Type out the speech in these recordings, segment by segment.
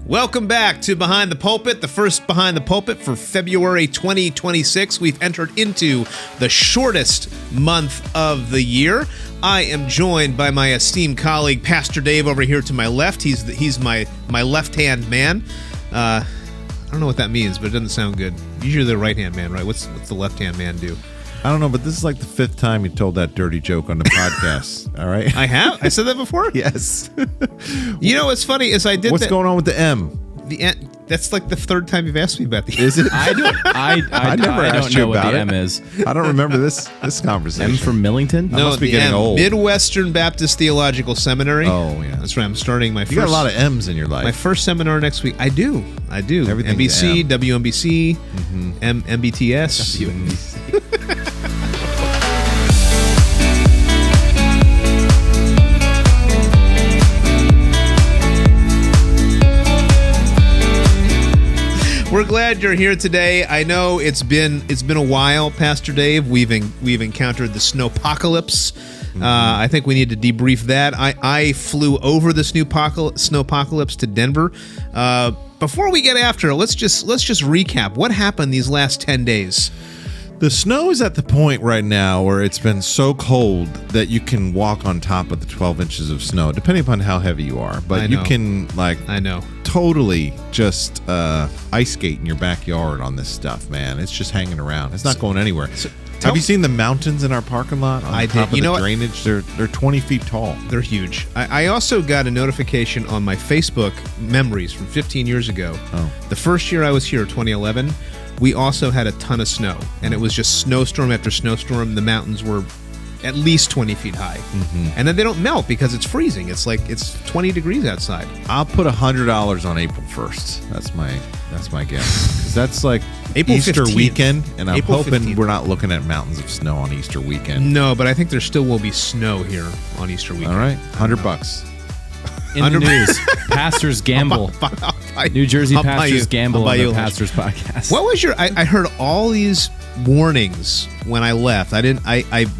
Welcome back to Behind the Pulpit, the first Behind the Pulpit for February 2026. We've entered into the shortest month of the year. I am joined by my esteemed colleague, Pastor Dave, over here to my left. He's my left-hand man. I don't know what that means, but it doesn't sound good. Usually the right-hand man, right? What's the left-hand man do? I don't know, but this is like the fifth time you told that dirty joke on the podcast. All right, I have. I said that before. Yes. You know what's funny is I did. What's going on with the M? That's like the third time you've asked me about the M. Is it? I never asked you about what the M is. I don't remember this conversation. M from Millington? No, must be the getting M. old. Midwestern Baptist Theological Seminary. Oh, yeah. That's right. I'm starting my first. You got a lot of M's in your life. My first seminar next week. I do. Everything's NBC, M. WNBC, MBTS. WNBC. We're glad you're here today. I know it's been a while, Pastor Dave. We've encountered the snowpocalypse. I think we need to debrief that. I flew over the snowpocalypse to Denver. Before we get after it, let's just recap what happened these last 10 days. The snow is at the point right now where it's been so cold that you can walk on top of the 12 inches of snow, depending upon how heavy you are. But you can totally just ice skate in your backyard on this stuff, man. It's just hanging around. It's not going anywhere. Have you seen the mountains in our parking lot? I did. You know, drainage. They're 20 feet tall. They're huge. I also got a notification on my Facebook memories from 15 years ago. Oh. The first year I was here, 2011. We also had a ton of snow, and it was just snowstorm after snowstorm. The mountains were at least 20 feet high. Mm-hmm. And then they don't melt because it's freezing. It's 20 degrees outside. I'll put $100 on April 1st. That's my guess. Because that's like April Easter 15th. Weekend, and I'm hoping 15th. We're not looking at mountains of snow on Easter weekend. No, but I think there still will be snow here on Easter weekend. All right, $100. In the news, pastors gamble. New Jersey pastors gamble on the Pastors Podcast. What was your? I heard all these warnings when I left.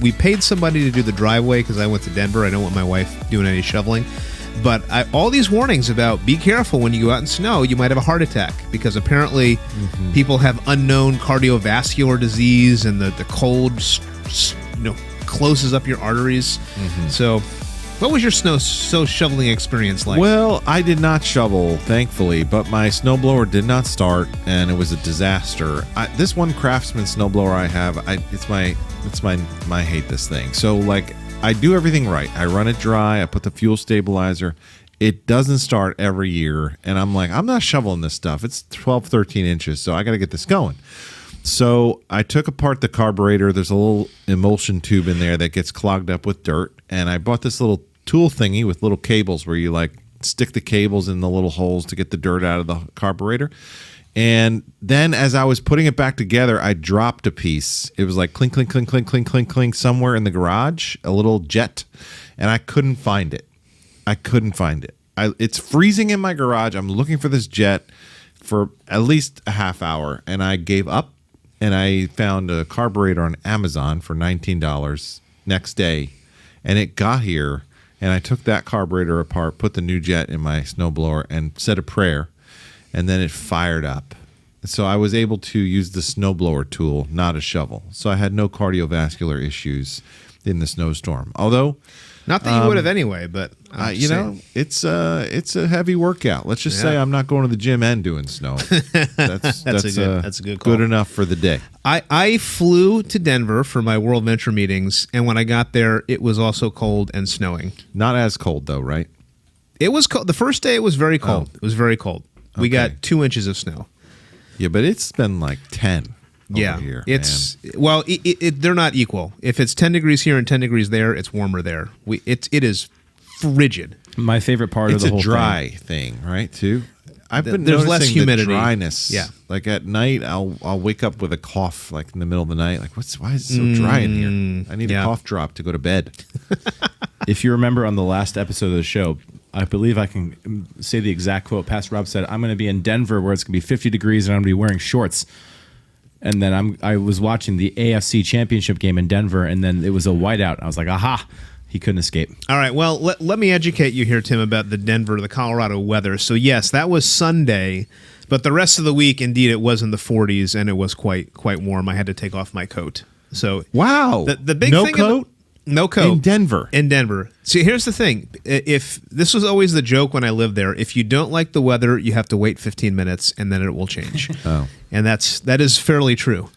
We paid somebody to do the driveway because I went to Denver. I don't want my wife doing any shoveling. But all these warnings about be careful when you go out in snow, you might have a heart attack because apparently people have unknown cardiovascular disease and the cold, closes up your arteries. Mm-hmm. So. What was your snow shoveling experience like? Well, I did not shovel, thankfully, but my snowblower did not start, and it was a disaster. This one Craftsman snowblower I have, I hate this thing. So, I do everything right. I run it dry. I put the fuel stabilizer. It doesn't start every year, and I'm like, I'm not shoveling this stuff. It's 12, 13 inches, so I got to get this going. So I took apart the carburetor. There's a little emulsion tube in there that gets clogged up with dirt, and I bought this little tool thingy with little cables where you stick the cables in the little holes to get the dirt out of the carburetor. And then as I was putting it back together, I dropped a piece. It was like clink, clink, clink, clink, clink, clink, clink somewhere in the garage, a little jet, and I couldn't find it. It's freezing in my garage. I'm looking for this jet for at least a half hour, and I gave up, and I found a carburetor on Amazon for $19 next day, and it got here. And I took that carburetor apart, put the new jet in my snowblower, and said a prayer, and then it fired up. So I was able to use the snowblower tool, not a shovel. So I had no cardiovascular issues in the snowstorm. Although, not that you would have anyway, but it's a heavy workout. Let's just say I'm not going to the gym and doing snow. That's a good call. Good enough for the day. I flew to Denver for my World Venture meetings, and when I got there, it was also cold and snowing. Not as cold though, right? It was cold. The first day it was very cold. It was very cold. We got 2 inches of snow. Yeah, but it's been like 10. Over here, they're not equal. If it's 10 degrees here and 10 degrees there, it's warmer there. It is frigid. My favorite part of the whole thing. It's a dry thing, right? Too. I've been there's noticing less humidity. The dryness. Yeah. Like at night, I'll wake up with a cough, like in the middle of the night. Like, why is it so dry in here? I need a cough drop to go to bed. If you remember on the last episode of the show, I believe I can say the exact quote. Pastor Rob said, "I'm going to be in Denver where it's going to be 50 degrees and I'm going to be wearing shorts." And then I was watching the AFC Championship game in Denver, and then it was a whiteout. I was like, aha, he couldn't escape. All right. Well, let me educate you here, Tim, about the Colorado weather. So, yes, that was Sunday, but the rest of the week, indeed, it was in the 40s, and it was quite warm. I had to take off my coat. So, Wow. The big no thing coat? No coat. In Denver. In Denver. See, here's the thing. If this was always the joke when I lived there, if you don't like the weather, you have to wait 15 minutes, and then it will change. Oh. And that is fairly true.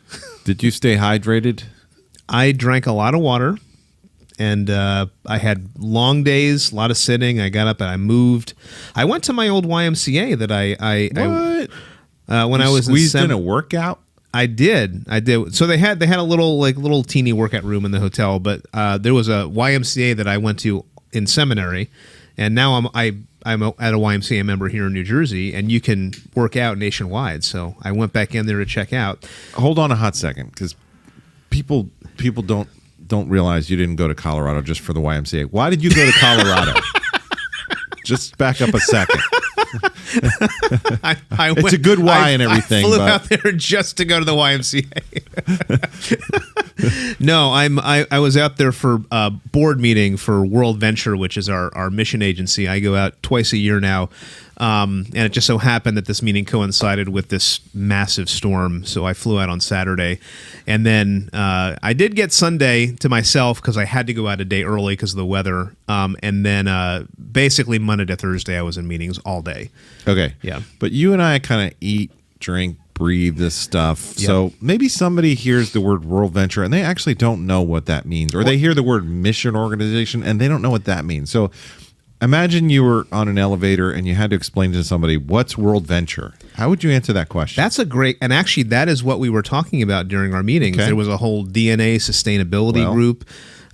Did you stay hydrated? I drank a lot of water. And I had long days, a lot of sitting. I got up and I moved. I went to my old YMCA that when I was squeezed in a workout. I did. So they had a little teeny workout room in the hotel, but there was a YMCA that I went to in seminary, and now I'm at a YMCA member here in New Jersey, and you can work out nationwide. So I went back in there to check out. Hold on a hot second, because people don't realize you didn't go to Colorado just for the YMCA. Why did you go to Colorado? Just back up a second. It's a good why and everything. I flew out there just to go to the YMCA. No, I was out there for a board meeting for World Venture, which is our mission agency. I go out twice a year now. And it just so happened that this meeting coincided with this massive storm, so I flew out on Saturday. And then I did get Sunday to myself because I had to go out a day early because of the weather. And then basically Monday to Thursday, I was in meetings all day. Okay. Yeah. But you and I kind of eat, drink, breathe this stuff. Yep. So maybe somebody hears the word World Venture and they actually don't know what that means. Or they hear the word mission organization and they don't know what that means. So imagine you were on an elevator and you had to explain to somebody, what's World Venture? How would you answer that question? That's a great, and actually that is what we were talking about during our meetings. Okay. There was a whole DNA sustainability group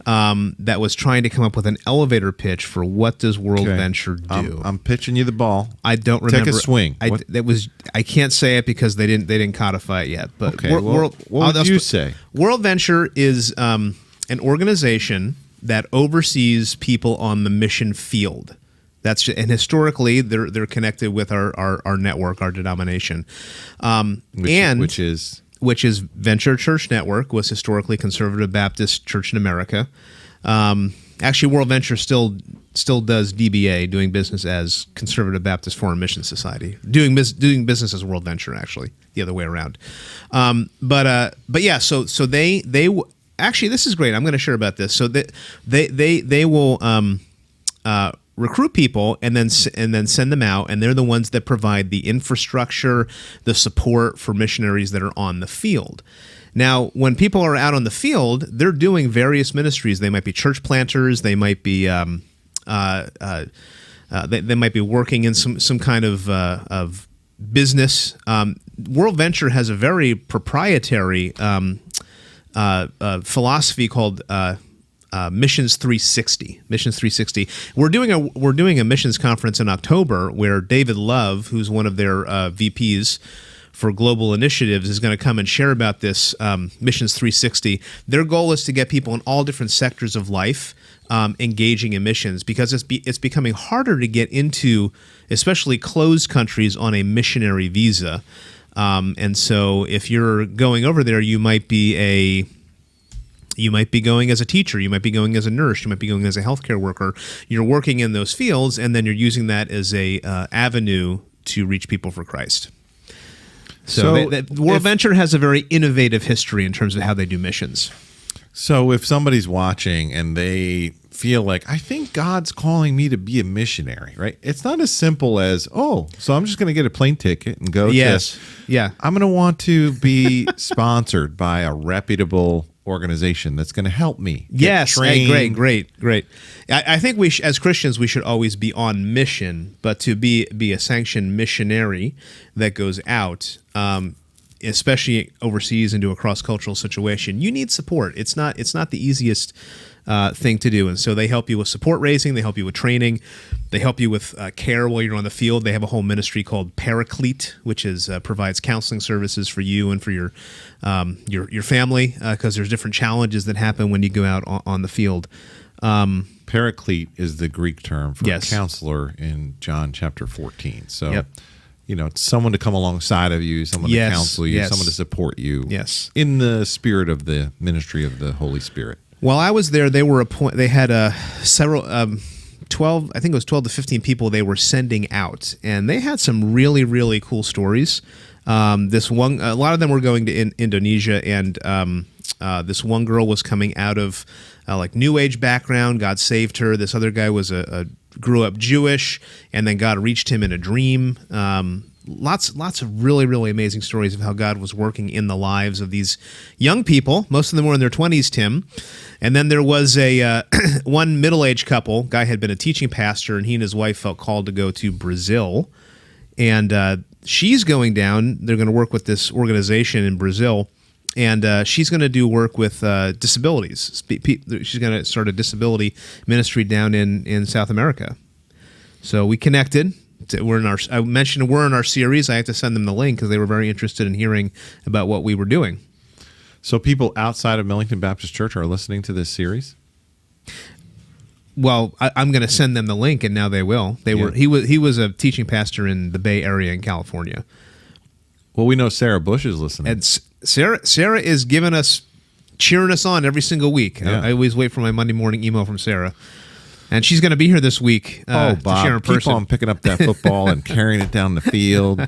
that was trying to come up with an elevator pitch for what does World Venture do. I'm pitching you the ball. I don't remember. Take a swing. I can't say it because they didn't codify it yet. But okay, what would you say? World Venture is an organization that oversees people on the mission field. And historically they're connected with our network, our denomination, which is Venture Church Network, was historically Conservative Baptist Church in America. Actually, World Venture still does DBA, doing business as Conservative Baptist Foreign Mission Society, doing business as World Venture, actually the other way around. But yeah, so they actually, this is great. I'm going to share about this. So they will recruit people and then send them out, and they're the ones that provide the infrastructure, the support for missionaries that are on the field. Now, when people are out on the field, they're doing various ministries. They might be church planters. They might be they might be working in some kind of business. World Venture has a very proprietary philosophy called Missions 360. Missions 360. We're doing a missions conference in October where David Love, who's one of their VPs for global initiatives, is going to come and share about this Missions 360. Their goal is to get people in all different sectors of life engaging in missions, because it's becoming harder to get into, especially closed countries, on a missionary visa. And so if you're going over there, you might be going as a teacher, you might be going as a nurse, you might be going as a healthcare worker. You're working in those fields, and then you're using that as a avenue to reach people for Christ. So World Venture has a very innovative history in terms of how they do missions. So if somebody's watching and they feel like, I think God's calling me to be a missionary, right? It's not as simple as, so I'm just going to get a plane ticket and go. Yes. Yeah. I'm going to want to be sponsored by a reputable organization that's going to help me. Yes. Hey, great. I think as Christians, we should always be on mission, but to be a sanctioned missionary that goes out, especially overseas into a cross-cultural situation, you need support. It's not the easiest thing to do. And so they help you with support raising, they help you with training, they help you with care while you're on the field. They have a whole ministry called Paraclete, which provides counseling services for you and for your family, because there's different challenges that happen when you go out on the field. Paraclete is the Greek term for counselor in John chapter 14. So, it's someone to come alongside of you, someone to counsel you, someone to support you. Yes. In the spirit of the ministry of the Holy Spirit. While I was there, they had several 12. I think it was 12 to 15 people they were sending out, and they had some really, really cool stories. A lot of them were going to Indonesia, and this one girl was coming out of like New Age background. God saved her. This other guy was grew up Jewish, and then God reached him in a dream. Lots of really, really amazing stories of how God was working in the lives of these young people. Most of them were in their 20s, Tim. And then there was a one middle-aged couple. Guy had been a teaching pastor, and he and his wife felt called to go to Brazil. And she's going down. They're going to work with this organization in Brazil, and she's going to do work with disabilities. She's going to start a disability ministry down in South America. So we connected. I mentioned we're in our series. I have to send them the link because they were very interested in hearing about what we were doing. So people outside of Millington Baptist Church are listening to this series? Well, I'm going to send them the link, and now they will. He was a teaching pastor in the Bay Area in California. Well, we know Sarah Bush is listening. And Sarah is cheering us on every single week. Yeah. I always wait for my Monday morning email from Sarah. And she's going to be here this week. Bob, to share in person. keep on picking up that football and carrying it down the field.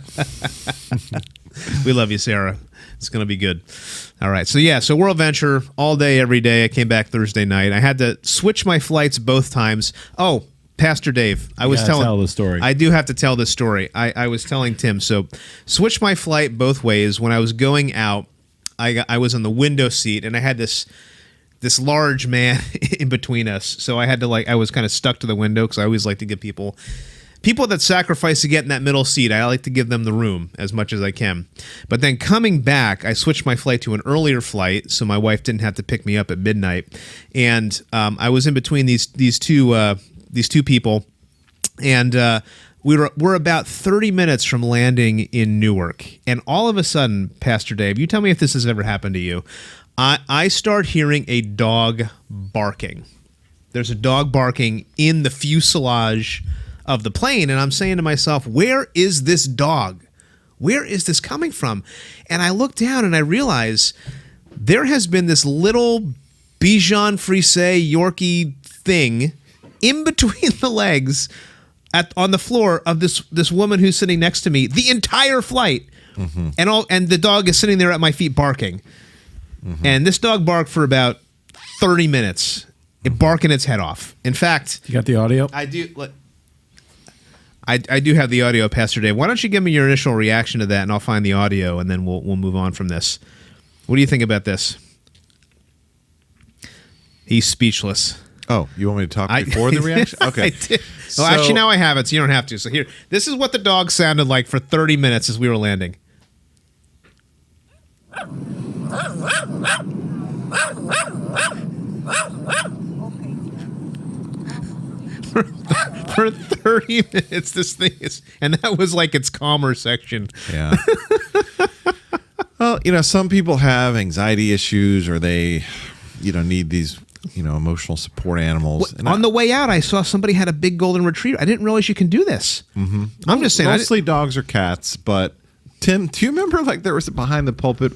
We love you, Sarah. It's going to be good. All right. So World Venture all day, every day. I came back Thursday night. I had to switch my flights both times. Oh, Pastor Dave, tell the story. I do have to tell this story. I was telling Tim. So switch my flight both ways. When I was going out, I was in the window seat, and I had this large man in between us. So I had to I was kind of stuck to the window because I always like to give people that sacrifice to get in that middle seat, I like to give them the room as much as I can. But then coming back, I switched my flight to an earlier flight so my wife didn't have to pick me up at midnight. And I was in between these two people, and we're about 30 minutes from landing in Newark. And all of a sudden, Pastor Dave, you tell me if this has ever happened to you, I start hearing a dog barking. There's a dog barking in the fuselage of the plane, and I'm saying to myself, where is this dog? Where is this coming from? And I look down and I realize there has been this little Bichon Frise Yorkie thing in between the legs on the floor of this woman who's sitting next to me the entire flight. Mm-hmm. And the dog is sitting there at my feet barking. Mm-hmm. And this dog barked for about 30 minutes, barking its head off. In fact, you got the audio? I do. I do have the audio, Pastor Dave. Why don't you give me your initial reaction to that, and I'll find the audio, and then we'll move on from this. What do you think about this? He's speechless. Oh, you want me to talk before the reaction? Okay. I did. Well, actually, now I have it, so you don't have to. So here, this is what the dog sounded like for 30 minutes as we were landing. For 30 minutes, this thing is, and that was like its calmer section. Yeah. Well, some people have anxiety issues, or they, need these, emotional support animals. And on the way out, I saw somebody had a big golden retriever. I didn't realize you can do this. Mm-hmm. I'm just saying. Mostly dogs or cats, but Tim, do you remember there was a behind the pulpit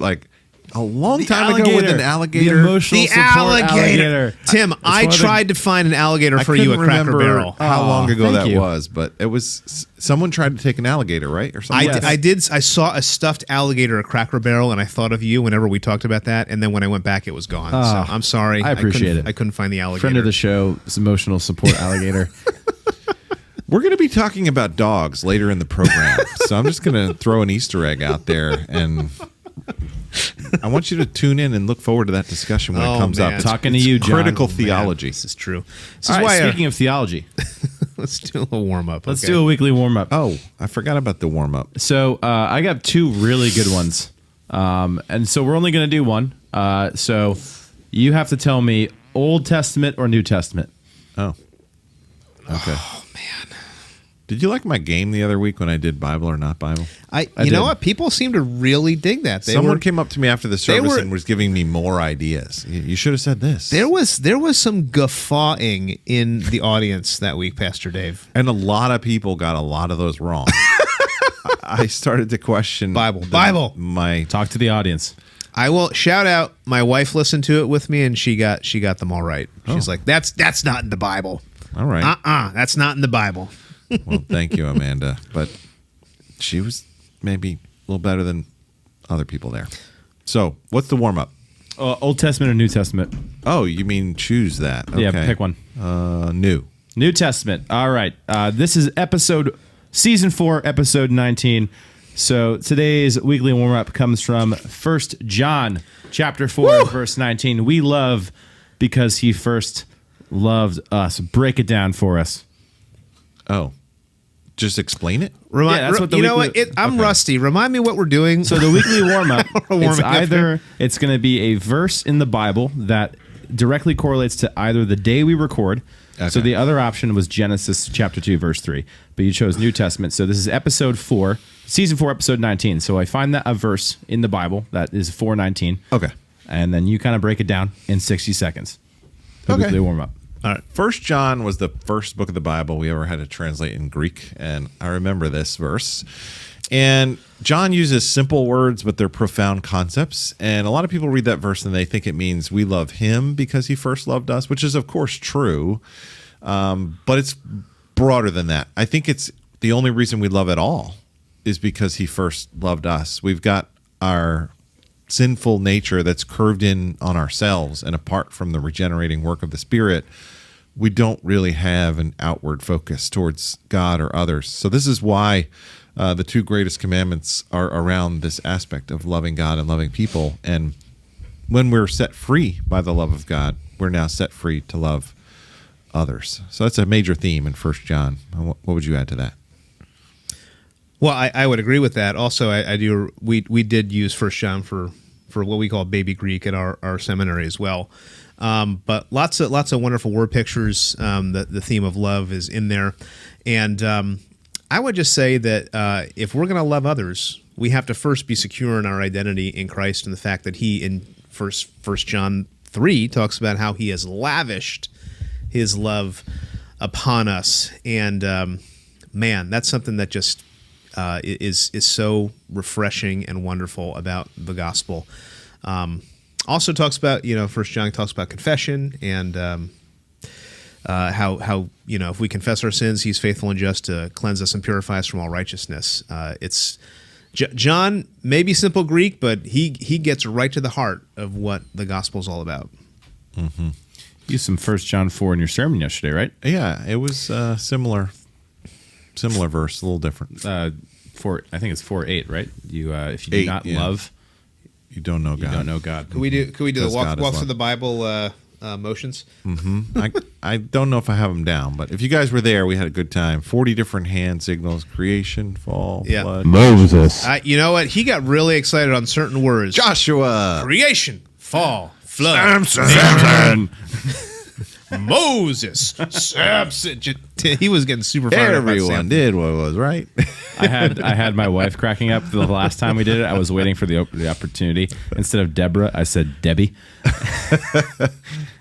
a long time ago with an alligator? The emotional support alligator. Tim, I tried to find an alligator for you at Cracker Barrel. How long ago that was, but it was someone tried to take an alligator, right? Or something. I did. I saw a stuffed alligator at Cracker Barrel, and I thought of you whenever we talked about that. And then when I went back, it was gone. So I'm sorry. I appreciate it. I couldn't find the alligator. Friend of the show, this emotional support alligator. We're going to be talking about dogs later in the program, so I'm just going to throw an Easter egg out there, and I want you to tune in and look forward to that discussion when it comes up. Talking to you, John. Critical theology. This is true. This is why. Speaking of theology, let's do a little warm up. Let's do a weekly warm up. Oh, I forgot about the warm up. So I got two really good ones, and so we're only going to do one. So you have to tell me Old Testament or New Testament. Oh, okay. Oh man. Did you like my game the other week when I did Bible or not Bible? You know what? People seem to really dig that. Someone came up to me after the service and was giving me more ideas. You should have said this. There was some guffawing in the audience that week, Pastor Dave. And a lot of people got a lot of those wrong. I started to question Bible. Talk to the audience. I will shout out. My wife listened to it with me, and she got them all right. She's like, "That's not in the Bible." All right. That's not in the Bible. Well, thank you, Amanda. But she was maybe a little better than other people there. So, what's the warm up? Old Testament or New Testament? Oh, you mean choose that? Okay. Yeah, pick one. New Testament. All right. This is season 4, episode 19. So today's weekly warm up comes from 1 John chapter 4, verse 19. We love because he first loved us. Break it down for us. Oh, just explain it. That's what I'm rusty. Remind me what we're doing. So the weekly warm up, it's going to be a verse in the Bible that directly correlates to either the day we record. Okay. So the other option was Genesis chapter 2, verse 3, but you chose New Testament. So this is episode 4, season 4, episode 19. So I find that a verse in the Bible that is 4:19. Okay. And then you kind of break it down in 60 seconds. Weekly warm up. All right. 1 John was the first book of the Bible we ever had to translate in Greek, and I remember this verse. And John uses simple words, but they're profound concepts. And a lot of people read that verse and they think it means we love him because he first loved us, which is, of course, true. But it's broader than that. I think it's the only reason we love at all is because he first loved us. We've got our sinful nature that's curved in on ourselves, and apart from the regenerating work of the Spirit, we don't really have an outward focus towards God or others. So this is why the two greatest commandments are around this aspect of loving God and loving people. And when we're set free by the love of God, we're now set free to love others. So that's a major theme in 1 John. What would you add to that? Well, I would agree with that. Also, I do. We did use 1 John for what we call baby Greek at our seminary as well. But lots of wonderful word pictures. The theme of love is in there, and I would just say that if we're going to love others, we have to first be secure in our identity in Christ and the fact that he, in 1 John 3, talks about how he has lavished his love upon us. And man, that's something that just is so refreshing and wonderful about the gospel. Also talks about, 1 John talks about confession and how if we confess our sins, he's faithful and just to cleanse us and purify us from all righteousness. It's John may be simple Greek, but he gets right to the heart of what the gospel is all about. Mm-hmm. You used some 1 John 4 in your sermon yesterday, right? Yeah, it was similar verse, a little different. I think it's 4:8, right? You if you do not love, you don't know God. You don't know God. Could we do the walk through the Bible motions? Mm-hmm. I don't know if I have them down, but if you guys were there, we had a good time. 40 different hand signals: creation, fall, flood. Moses. You know what? He got really excited on certain words. Joshua, creation, fall, flood, Samson. Moses, Samson. He was getting super fired up. Everyone did what was right. I had my wife cracking up the last time we did it. I was waiting for the opportunity. Instead of Deborah, I said Debbie.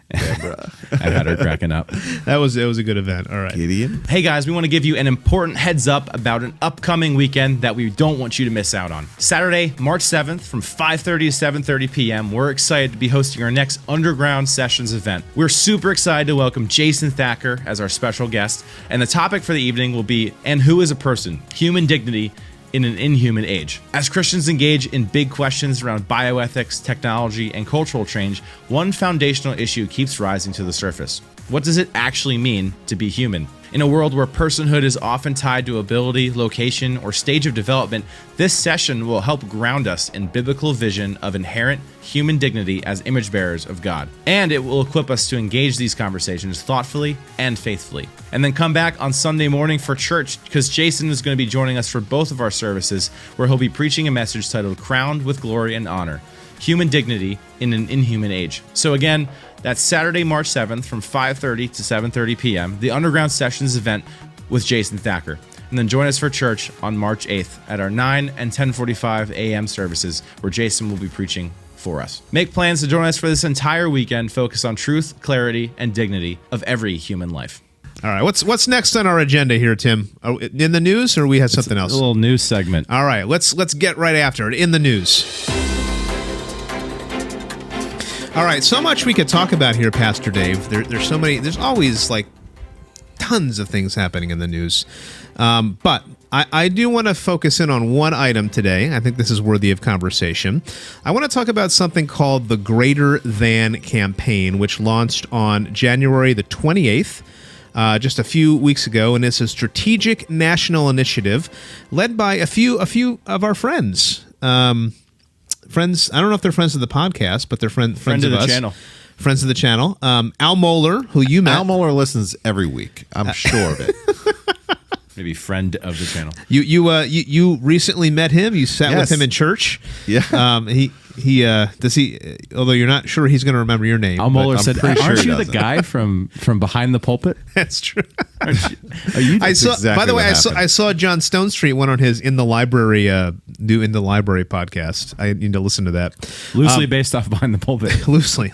Deborah. I had her cracking up. It was a good event. All right. Gideon. Hey guys, we want to give you an important heads up about an upcoming weekend that we don't want you to miss out on. Saturday, March 7th from 5:30 to 7:30 p.m. We're excited to be hosting our next Underground Sessions event. We're super excited to welcome Jason Thacker as our special guest, and the topic for the evening will be, and who is a person? Human dignity in an inhuman age. As Christians engage in big questions around bioethics, technology, and cultural change, one foundational issue keeps rising to the surface. What does it actually mean to be human? In a world where personhood is often tied to ability, location, or stage of development, this session will help ground us in biblical vision of inherent human dignity as image bearers of God. And it will equip us to engage these conversations thoughtfully and faithfully. And then come back on Sunday morning for church, because Jason is going to be joining us for both of our services, where he'll be preaching a message titled Crowned with Glory and Honor: Human Dignity in an Inhuman Age. So again, that's Saturday, March 7th from 5:30 to 7:30 p.m., the Underground Sessions event with Jason Thacker. And then join us for church on March 8th at our 9 and 10:45 a.m. services, where Jason will be preaching for us. Make plans to join us for this entire weekend focused on truth, clarity, and dignity of every human life. All right, what's next on our agenda here, Tim? In the news, or we have something else? A little news segment. All right, let's get right after it. In the news. All right, so much we could talk about here, Pastor Dave. There's so many. There's always like tons of things happening in the news, but I do want to focus in on one item today. I think this is worthy of conversation. I want to talk about something called the Greater Than campaign, which launched on January the 28th. Just a few weeks ago, and it's a strategic national initiative led by a few of our friends. Friends, I don't know if they're friends of the podcast, but they're friends of the us. channel. Friends of the channel. Al Mohler, who you met. Al Mohler listens every week. I'm sure of it. Maybe friend of the channel. You recently met him. You sat with Yes. him in church. Yeah. He does he. Although you're not sure he's going to remember your name. Al but Mohler I'm said, pretty sure "Aren't he you the doesn't." guy from behind the pulpit?" That's true. Are you? I saw. exactly By the way, what happened. I saw John Stone Street went on his In the Library podcast. I need to listen to that. Loosely based off behind the pulpit. Loosely.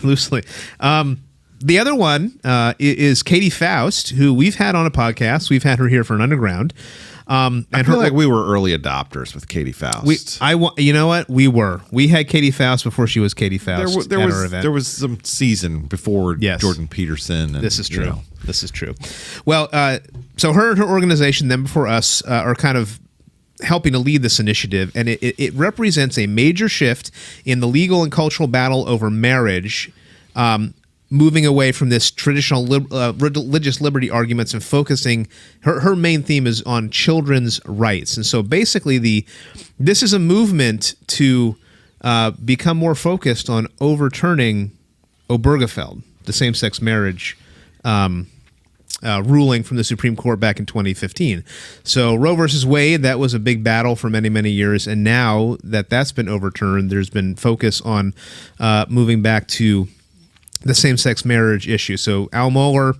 The other one is Katie Faust, who we've had on a podcast. We've had her here for an underground. I feel like we were early adopters with Katie Faust. You know what? We had Katie Faust before she was Katie Faust at our event. There was some season before Yes. Jordan Peterson. And, This is true. you know. This is true. Well, so her and her organization, then before us, are kind of helping to lead this initiative, and it represents a major shift in the legal and cultural battle over marriage, moving away from this traditional religious liberty arguments and focusing. Her main theme is on children's rights, and so basically this is a movement to become more focused on overturning Obergefell, the same-sex marriage ruling from the Supreme Court back in 2015. So Roe versus Wade, that was a big battle for many, many years. And now that that's been overturned, there's been focus on moving back to the same-sex marriage issue. So Al Mohler,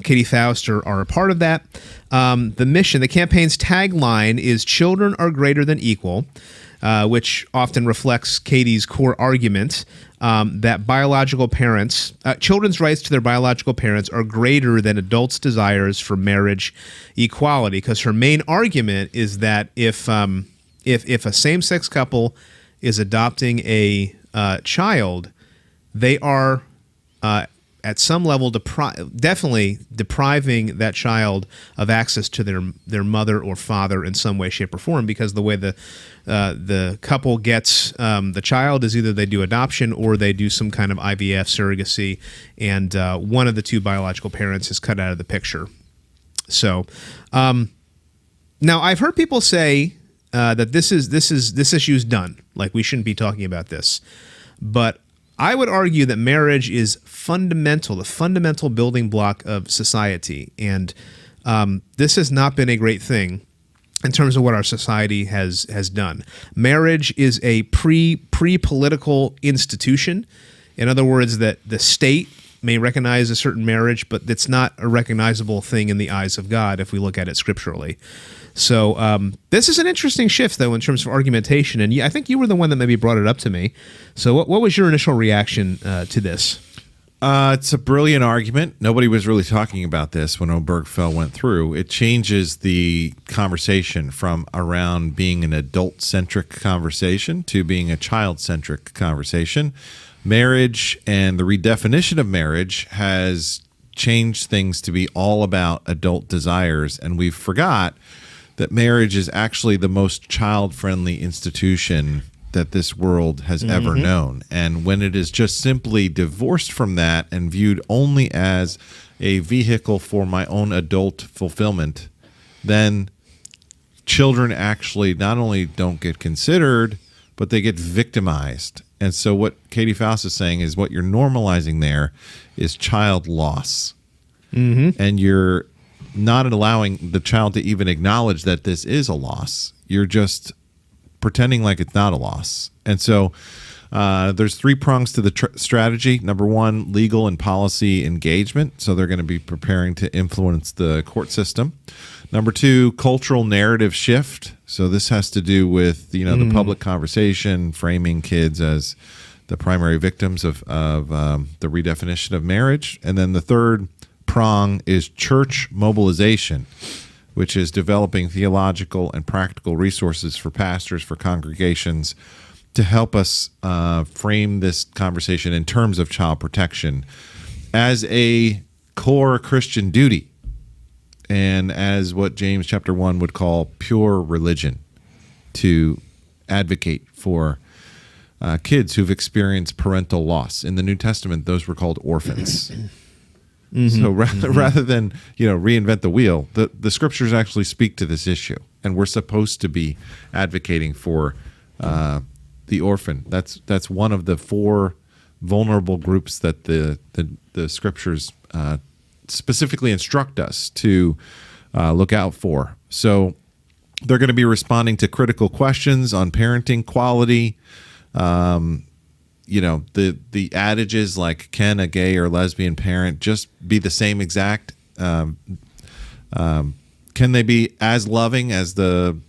Katie Faust are a part of that. The mission, the campaign's tagline is "Children are greater than equal," which often reflects Katie's core argument that biological parents, children's rights to their biological parents are greater than adults' desires for marriage equality. Because her main argument is that if a same-sex couple is adopting a child, they are at some level definitely depriving that child of access to their mother or father in some way, shape, or form, because the way the couple gets the child is either they do adoption or they do some kind of IVF surrogacy, and one of the two biological parents is cut out of the picture. So now I've heard people say that this issue is done, like we shouldn't be talking about this, but I would argue that marriage is the fundamental building block of society, and this has not been a great thing in terms of what our society has done. Marriage is a pre-political institution. In other words, that the state may recognize a certain marriage, but it's not a recognizable thing in the eyes of God if we look at it scripturally. So this is an interesting shift, though, in terms of argumentation, and I think you were the one that maybe brought it up to me. So what was your initial reaction to this? It's a brilliant argument. Nobody was really talking about this when Obergefell went through. It changes the conversation from around being an adult-centric conversation to being a child-centric conversation. Marriage and the redefinition of marriage has changed things to be all about adult desires, and we've forgot that marriage is actually the most child-friendly institution that this world has ever known. And when it is just simply divorced from that and viewed only as a vehicle for my own adult fulfillment, then children actually not only don't get considered, but they get victimized. And so what Katie Faust is saying is what you're normalizing there is child loss. And you're not allowing the child to even acknowledge that this is a loss. You're just pretending like it's not a loss. And so there's three prongs to the strategy. Number one, legal and policy engagement. So they're going to be preparing to influence the court system. Number two, cultural narrative shift. So this has to do with the public conversation, framing kids as the primary victims of the redefinition of marriage. And then the third prong is church mobilization, which is developing theological and practical resources for pastors, for congregations, to help us frame this conversation in terms of child protection as a core Christian duty and as what James chapter 1 would call pure religion, to advocate for kids who've experienced parental loss. In the New Testament, those were called orphans. So rather than reinvent the wheel, the scriptures actually speak to this issue, and we're supposed to be advocating for the orphan. That's one of the 4 vulnerable groups that the scriptures specifically instruct us to look out for. So they're going to be responding to critical questions on parenting quality. The adages like, can a gay or lesbian parent just be the same exact? Can they be as loving as the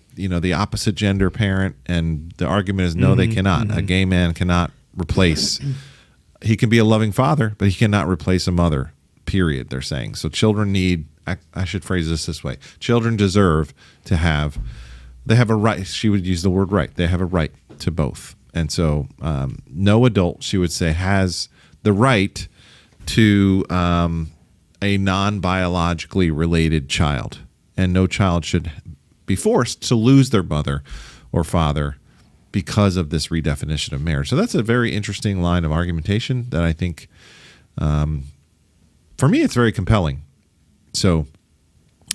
opposite gender parent? And the argument is no, they cannot. A gay man cannot replace. He can be a loving father, but he cannot replace a mother, period, they're saying. So children need, I should phrase this way, children deserve to have, they have a right, she would use the word right, they have a right to both. And so no adult, she would say, has the right to a non-biologically related child. And no child should be forced to lose their mother or father because of this redefinition of marriage. So that's a very interesting line of argumentation that I think, for me, it's very compelling. So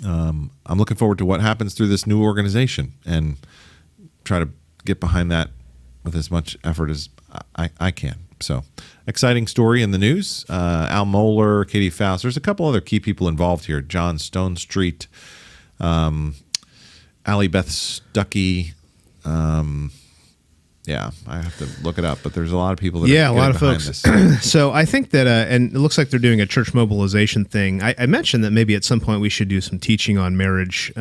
I'm looking forward to what happens through this new organization and try to get behind that with as much effort as I can. So, exciting story in the news. Al Mohler, Katie Faust. There's a couple other key people involved here. John Stone Street, Allie Beth Stuckey. Yeah, I have to look it up, but there's a lot of people that are a lot of folks. this. So I think that, and it looks like they're doing a church mobilization thing. I mentioned that maybe at some point we should do some teaching on marriage,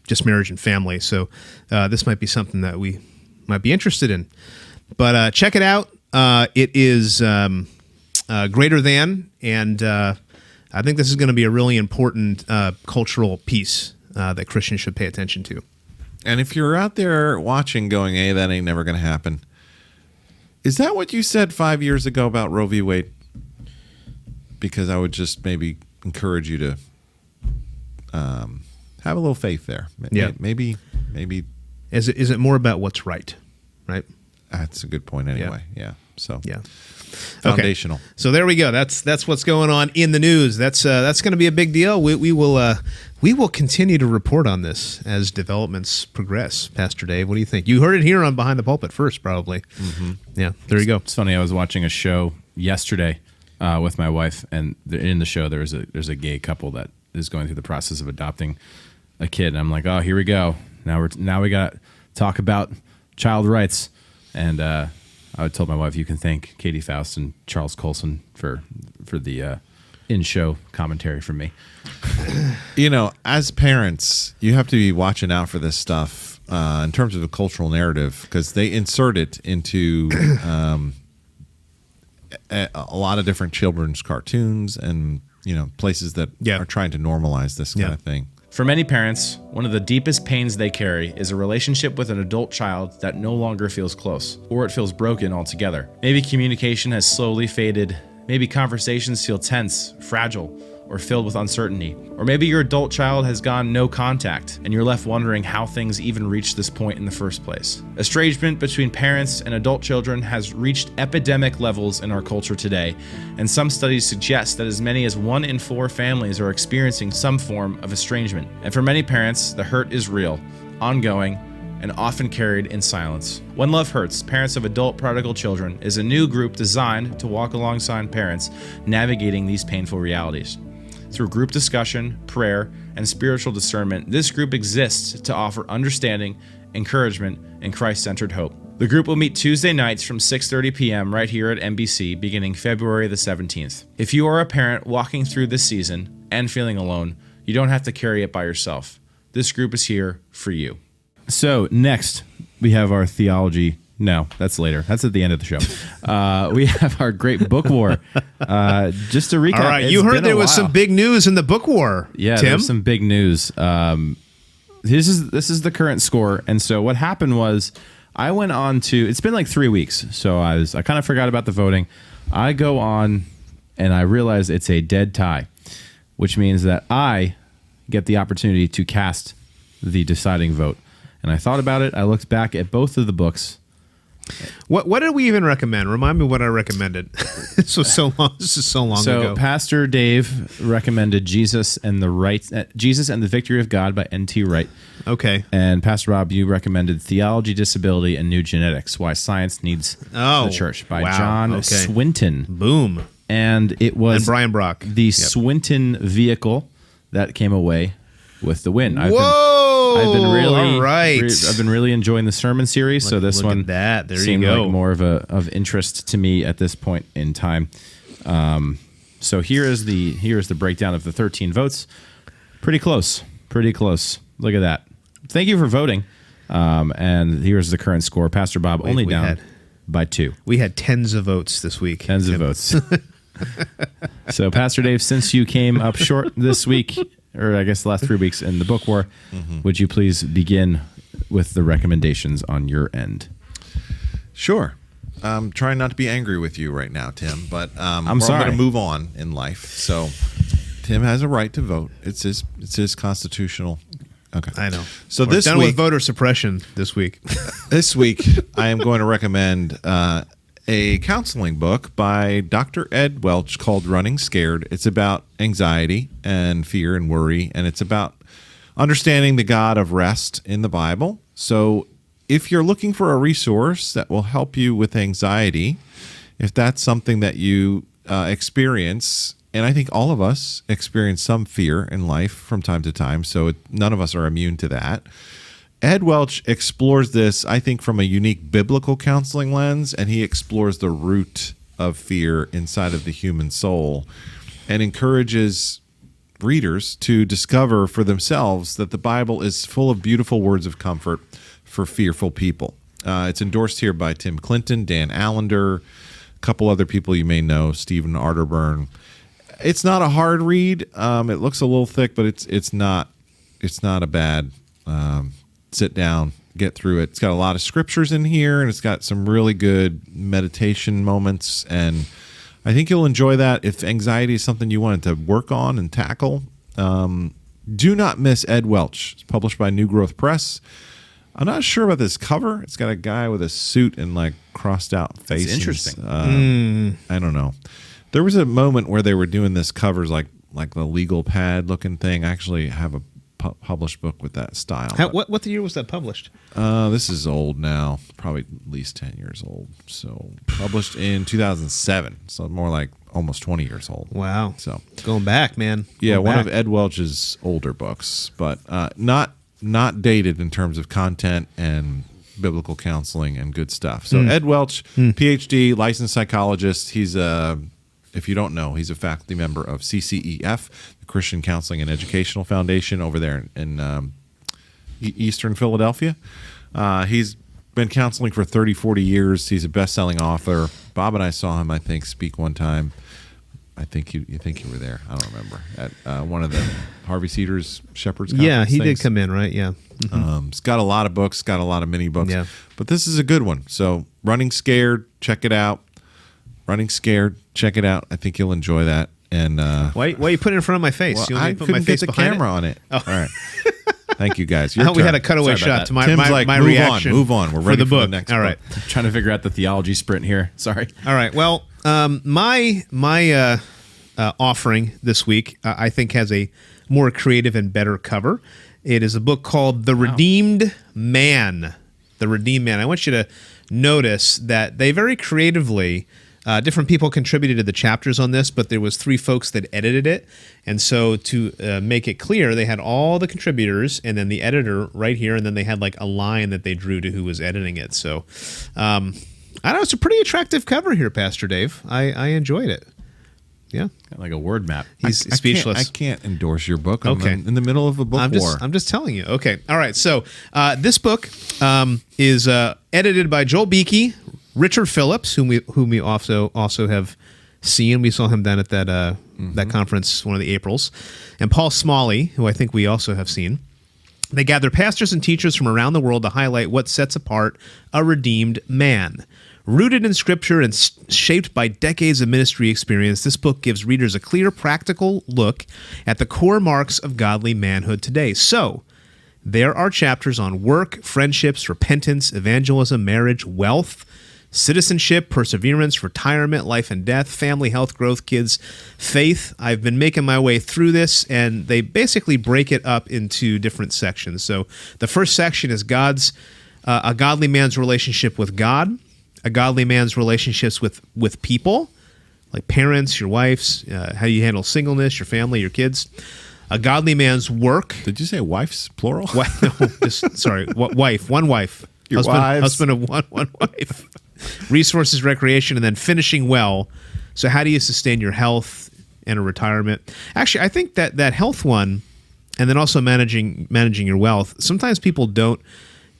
just marriage and family. So this might be something that we might be interested in. But check it out. It is greater than, and I think this is going to be a really important cultural piece that Christians should pay attention to. And if you're out there watching going, hey, that ain't never going to happen, is that what you said 5 years ago about Roe v. Wade? Because I would just maybe encourage you to have a little faith there. Yeah. Maybe. Is it more about what's right? That's a good point anyway. Yeah. So yeah. Foundational. Okay. So there we go. That's what's going on in the news. That's going to be a big deal. We will continue to report on this as developments progress. Pastor Dave, what do you think? You heard it here on Behind the Pulpit first, probably. Mm-hmm. Yeah. There you go. It's funny. I was watching a show yesterday with my wife, and in the show there's a gay couple that is going through the process of adopting a kid. And I'm like, oh, here we go. Now we got to talk about child rights. And I told my wife, you can thank Katie Faust and Charles Colson for the in-show commentary from me. As parents, you have to be watching out for this stuff in terms of the cultural narrative, because they insert it into a lot of different children's cartoons and places that are trying to normalize this kind of thing. For many parents, one of the deepest pains they carry is a relationship with an adult child that no longer feels close, or it feels broken altogether. Maybe communication has slowly faded. Maybe conversations feel tense, fragile, or filled with uncertainty. Or maybe your adult child has gone no contact, and you're left wondering how things even reached this point in the first place. Estrangement between parents and adult children has reached epidemic levels in our culture today, and some studies suggest that as many as 1 in 4 families are experiencing some form of estrangement. And for many parents, the hurt is real, ongoing, and often carried in silence. When Love Hurts, Parents of Adult Prodigal Children is a new group designed to walk alongside parents navigating these painful realities. Through group discussion, prayer, and spiritual discernment, this group exists to offer understanding, encouragement, and Christ-centered hope. The group will meet Tuesday nights from 6:30 p.m. right here at NBC beginning February the 17th. If you are a parent walking through this season and feeling alone, you don't have to carry it by yourself. This group is here for you. So next, we have our theology. No, that's later. That's at the end of the show. We have our great book war. Just to recap. All right, you heard there was some big news in the book war. Yeah, Tim? There's some big news. This is the current score. And so what happened was I went on to, it's been like 3 weeks, so I kind of forgot about the voting. I go on and I realize it's a dead tie, which means that I get the opportunity to cast the deciding vote. And I thought about it. I looked back at both of the books. What did we even recommend? Remind me what I recommended. This is so long ago. So Pastor Dave recommended Jesus and the Victory of God by N.T. Wright. Okay. And Pastor Rob, you recommended Theology, Disability, and New Genetics: Why Science Needs the Church by John Swinton. Boom. And it was and Brian Brock. The Swinton vehicle that came away with the win. I've been really enjoying the sermon series. So this one seemed like more of interest to me at this point in time. So here is the breakdown of the 13 votes. Pretty close. Look at that. Thank you for voting. And here's the current score. Pastor Bob only down by 2. We had tens of votes this week. Tens of votes. So Pastor Dave, since you came up short this week, or I guess the last 3 weeks in the book war, would you please begin with the recommendations on your end? Sure. I'm trying not to be angry with you right now, Tim, but I'm sorry. I'm going to move on in life. So Tim has a right to vote. It's his constitutional. Okay, I know. So We're done with voter suppression this week. This week, I am going to recommend a counseling book by Dr. Ed Welch called Running Scared. It's about anxiety and fear and worry, and it's about understanding the God of rest in the Bible. So if you're looking for a resource that will help you with anxiety, if that's something that you experience, and I think all of us experience some fear in life from time to time, so none of us are immune to that. Ed Welch explores this, I think, from a unique biblical counseling lens, and he explores the root of fear inside of the human soul and encourages readers to discover for themselves that the Bible is full of beautiful words of comfort for fearful people. It's endorsed here by Tim Clinton, Dan Allender, a couple other people you may know, Stephen Arterburn. It's not a hard read. It looks a little thick, but it's not a bad sit down, get through it. It's got a lot of scriptures in here, and it's got some really good meditation moments, and I think you'll enjoy that. If anxiety is something you wanted to work on and tackle, do not miss Ed Welch. It's published by New Growth Press. I'm not sure about this cover. It's got a guy with a suit and like crossed out face. It's interesting. I don't know. There was a moment where they were doing this covers like the legal pad looking thing. I actually have a published book with that style. What year was that published? This is old now, probably at least 10 years old. So published in 2007, so more like almost 20 years old. Wow. So going back, man. One of Ed Welch's older books, but not dated in terms of content and biblical counseling and good stuff. So Ed Welch, PhD, licensed psychologist. He's if you don't know, he's a faculty member of CCEF, the Christian Counseling and Educational Foundation over there in Eastern Philadelphia. He's been counseling for 30, 40 years. He's a best-selling author. Bob and I saw him, I think, speak one time. I think you were there. I don't remember. At one of the Harvey Cedars Shepherds Conference Yeah, he things. did come in, right? Yeah. He's got a lot of books, got a lot of mini books. Yeah. But this is a good one. So Running Scared, check it out. Running Scared, check it out. I think you'll enjoy that. And why you put it in front of my face? Well, You want me I to put couldn't my face get the behind camera it? on it. Oh. All right. Thank you, guys. I Your thought we had a turn. cutaway Sorry about shot to that. my Tim's like, my move reaction. on. We're for ready the book. for the next All book. right. Trying to figure out the theology sprint here. Sorry. All right. Well, my offering this week, I think, has a more creative and better cover. It is a book called The Redeemed Man. The Redeemed Man. I want you to notice that they very creatively, different people contributed to the chapters on this, but there was 3 folks that edited it. And so to make it clear, they had all the contributors and then the editor right here, and then they had like a line that they drew to who was editing it. So I don't know, it's a pretty attractive cover here, Pastor Dave. I enjoyed it. Yeah. Got like a word map. He's speechless. I can't endorse your book. I'm Okay. in the middle of a book war. I'm just telling you. Okay. All right. So this book is edited by Joel Beakey, Richard Phillips, whom we also have seen. We saw him down at that conference, one of the Aprils, and Paul Smalley, who I think we also have seen. They gather pastors and teachers from around the world to highlight what sets apart a redeemed man. Rooted in Scripture and shaped by decades of ministry experience, this book gives readers a clear, practical look at the core marks of godly manhood today. So, there are chapters on work, friendships, repentance, evangelism, marriage, wealth, citizenship, perseverance, retirement, life and death, family, health, growth, kids, faith. I've been making my way through this, and they basically break it up into different sections. So the first section is a godly man's relationship with God, a godly man's relationships with people, like parents, your wives, how you handle singleness, your family, your kids. A godly man's work. Did you say wives, plural? Wife, one wife. Your wives. Husband of one wife. Resources, recreation, and then finishing well. So how do you sustain your health and a retirement? Actually, I think that health one, and then also managing your wealth, sometimes people don't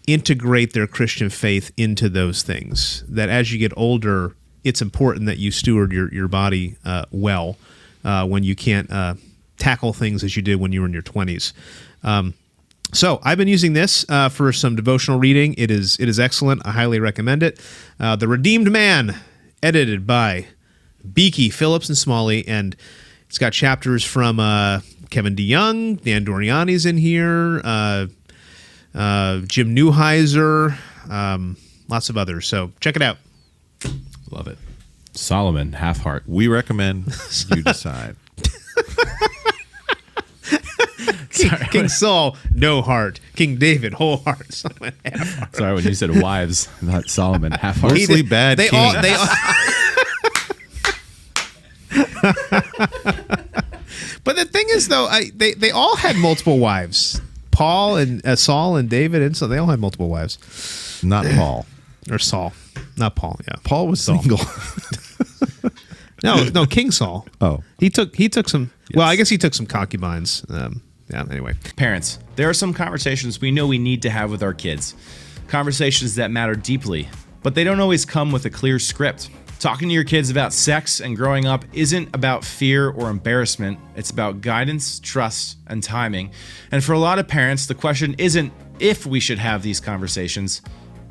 integrate their Christian faith into those things. That as you get older, it's important that you steward your body well when you can't tackle things as you did when you were in your 20s. So I've been using this for some devotional reading. It is excellent. I highly recommend it. The Redeemed Man, edited by Beakey, Phillips, and Smalley, and it's got chapters from Kevin DeYoung, Dan Doriani's in here, Jim Neuheiser, lots of others. So check it out. Love it. Solomon, half heart. We recommend you decide. King Saul, no heart. King David, whole heart. Solomon, half heart. Sorry, when you said wives, not Solomon, half heart. Mostly bad they king. all But the thing is, though, they all had multiple wives. Paul and Saul and David, and so they all had multiple wives. Not Paul. Or Saul. Not Paul, yeah. Paul was Saul. single. No, King Saul. Oh. He took some, well, I guess he took some concubines. Anyway. Parents, there are some conversations we know we need to have with our kids. Conversations that matter deeply, but they don't always come with a clear script. Talking to your kids about sex and growing up isn't about fear or embarrassment. It's about guidance, trust, and timing. And for a lot of parents, the question isn't if we should have these conversations,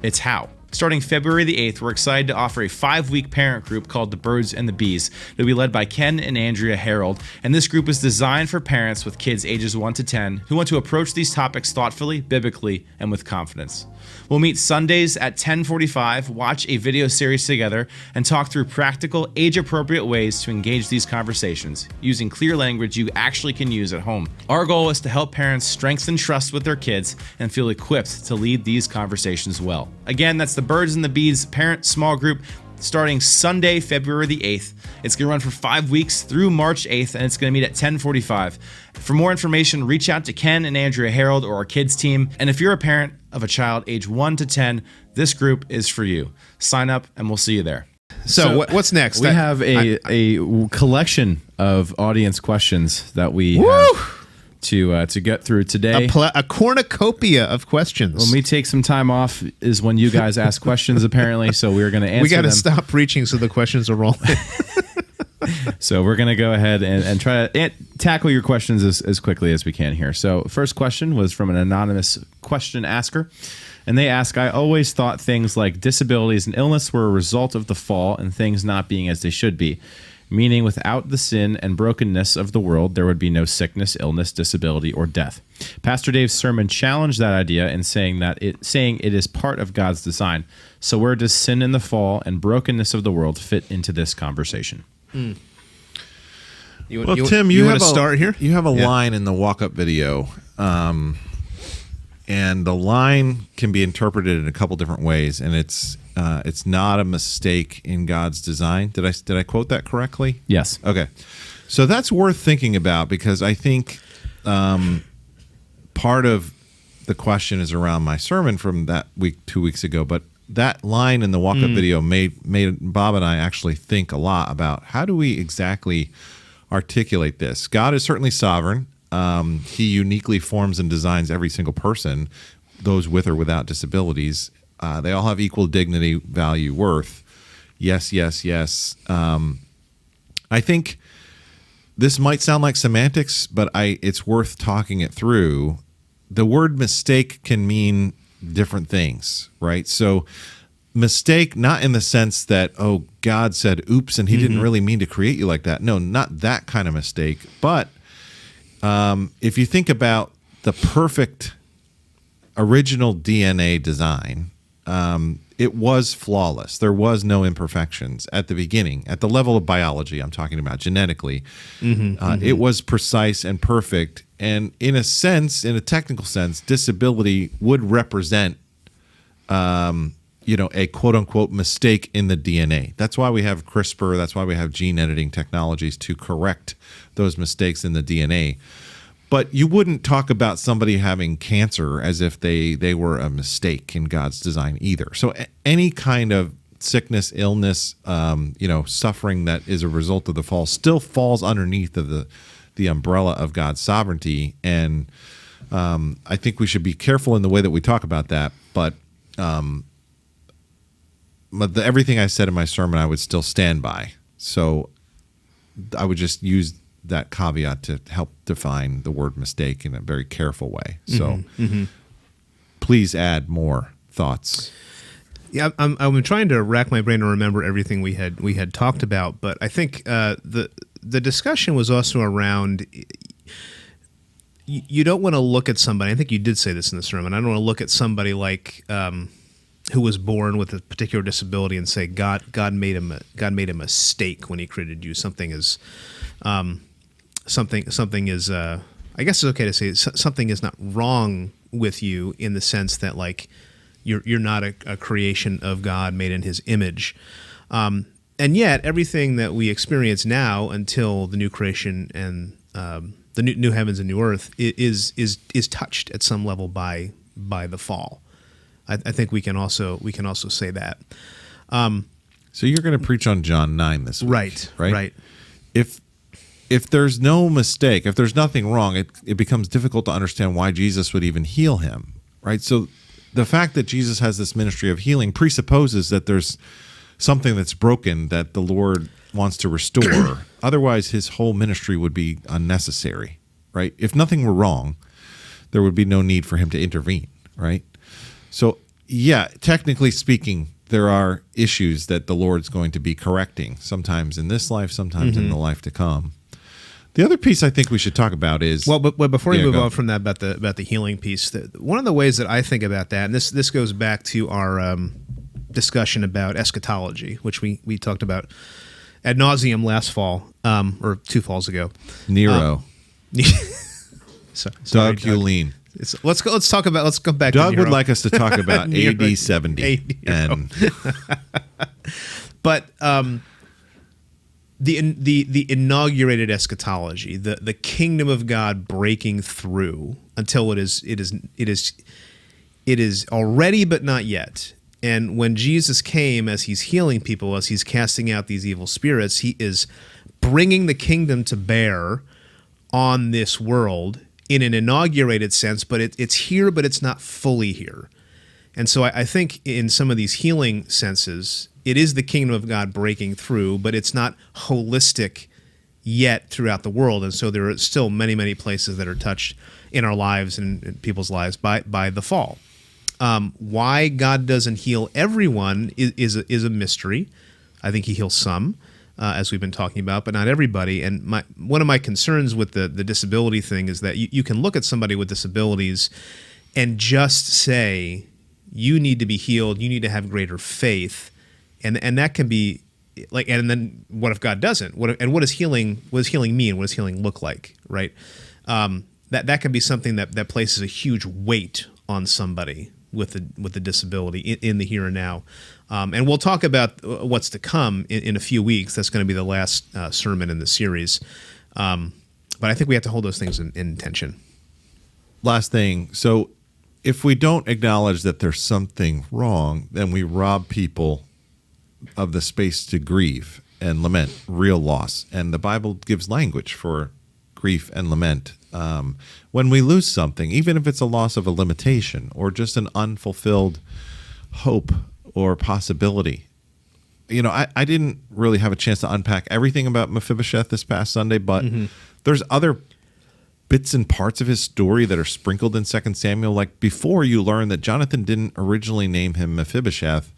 it's how. Starting February the 8th, we're excited to offer a 5-week parent group called The Birds and the Bees. It'll be led by Ken and Andrea Harold, and this group is designed for parents with kids ages 1 to 10 who want to approach these topics thoughtfully, biblically, and with confidence. We'll meet Sundays at 10:45, watch a video series together, and talk through practical, age-appropriate ways to engage these conversations, using clear language you actually can use at home. Our goal is to help parents strengthen trust with their kids and feel equipped to lead these conversations well. Again, that's the Birds and the Bees parent small group starting Sunday, February the 8th. It's going to run for 5 weeks through March 8th, and it's going to meet at 10:45. For more information, reach out to Ken and Andrea Harold or our kids team. And if you're a parent of a child age 1 to 10, this group is for you. Sign up, and we'll see you there. So what's next? We have a collection of audience questions that we have to get through today. A cornucopia of questions. When we take some time off is when you guys ask questions, apparently. So we're going to answer. We got to them. stop preaching so the questions are rolling. So we're going to go ahead and try to tackle your questions as quickly as we can here. So first question was from an anonymous question asker. And they ask, I always thought things like disabilities and illness were a result of the fall and things not being as they should be. Meaning without the sin and brokenness of the world, there would be no sickness, illness, disability, or death. Pastor Dave's sermon challenged that idea in saying it is part of God's design. So where does sin in the fall and brokenness of the world fit into this conversation? Tim, you want to start here? You have a line in the walk-up video, and the line can be interpreted in a couple different ways, and it's not a mistake in God's design. Did I quote that correctly? Yes. Okay. So that's worth thinking about, because I think part of the question is around my sermon from that week 2 weeks ago, but that line in the walk-up video made Bob and I actually think a lot about how do we exactly articulate this. God is certainly sovereign. He uniquely forms and designs every single person, those with or without disabilities. They all have equal dignity, value, worth. Yes, yes, yes. I think this might sound like semantics, but it's worth talking it through. the word mistake can mean different things, right? So mistake, not in the sense that, oh, God said oops and he didn't really mean to create you like that. No, not that kind of mistake. But if you think about the perfect original DNA design, it was flawless. There was no imperfections at the beginning. At the level of biology, I'm talking about genetically, it was precise and perfect. And in a sense, in a technical sense, disability would represent, a quote unquote mistake in the DNA. That's why we have CRISPR. That's why we have gene editing technologies to correct those mistakes in the DNA. But you wouldn't talk about somebody having cancer as if they were a mistake in God's design either. So any kind of sickness, illness, suffering that is a result of the fall still falls underneath of the umbrella of God's sovereignty. And I think we should be careful in the way that we talk about that. But everything I said in my sermon, I would still stand by. So I would just use that caveat to help define the word mistake in a very careful way. So please add more thoughts. Yeah, I'm trying to rack my brain to remember everything we had talked about, but I think the discussion was also around you don't want to look at somebody. I think you did say this in the sermon. I don't want to look at somebody like who was born with a particular disability and say God made a mistake when He created you. Something is I guess it's okay to say something is not wrong with you in the sense that like you're not a creation of God made in His image, and yet everything that we experience now until the new creation and the new heavens and new earth is touched at some level by the fall. I think we can also say that. So you're going to preach on John 9 this week, right? If there's no mistake, if there's nothing wrong, it becomes difficult to understand why Jesus would even heal him, right? So the fact that Jesus has this ministry of healing presupposes that there's something that's broken that the Lord wants to restore. Otherwise, His whole ministry would be unnecessary, right? If nothing were wrong, there would be no need for Him to intervene, right? So, yeah, technically speaking, there are issues that the Lord's going to be correcting, sometimes in this life, sometimes in the life to come. The other piece I think we should talk about is but before we move on from that about the healing piece, one of the ways that I think about that, and this goes back to our discussion about eschatology, which we talked about ad nauseum last fall or 2 falls ago. Nero, Doug Hulene. Let's go back. Doug to Nero. would like us to talk about AD 70, but the inaugurated eschatology, the kingdom of God breaking through until it is already but not yet. And when Jesus came, as He's healing people, as He's casting out these evil spirits, He is bringing the kingdom to bear on this world in an inaugurated sense, but it's here, but it's not fully here. And so I think in some of these healing senses, it is the kingdom of God breaking through, but it's not holistic yet throughout the world. And so there are still many, many places that are touched in our lives and in people's lives by the fall. Why God doesn't heal everyone is a mystery. I think He heals some, as we've been talking about, but not everybody. And one of my concerns with the disability thing is that you can look at somebody with disabilities and just say, you need to be healed, you need to have greater faith. And that can be like, and then what if God doesn't? What does healing mean? What does healing look like? Right? That can be something that places a huge weight on somebody with the disability in the here and now. And we'll talk about what's to come in a few weeks. That's going to be the last sermon in the series. But I think we have to hold those things in tension. Last thing. So if we don't acknowledge that there's something wrong, then we rob people of the space to grieve and lament real loss. And the Bible gives language for grief and lament. When we lose something, even if it's a loss of a limitation or just an unfulfilled hope or possibility. I didn't really have a chance to unpack everything about Mephibosheth this past Sunday, but there's other bits and parts of his story that are sprinkled in 2 Samuel. Like before, you learn that Jonathan didn't originally name him Mephibosheth.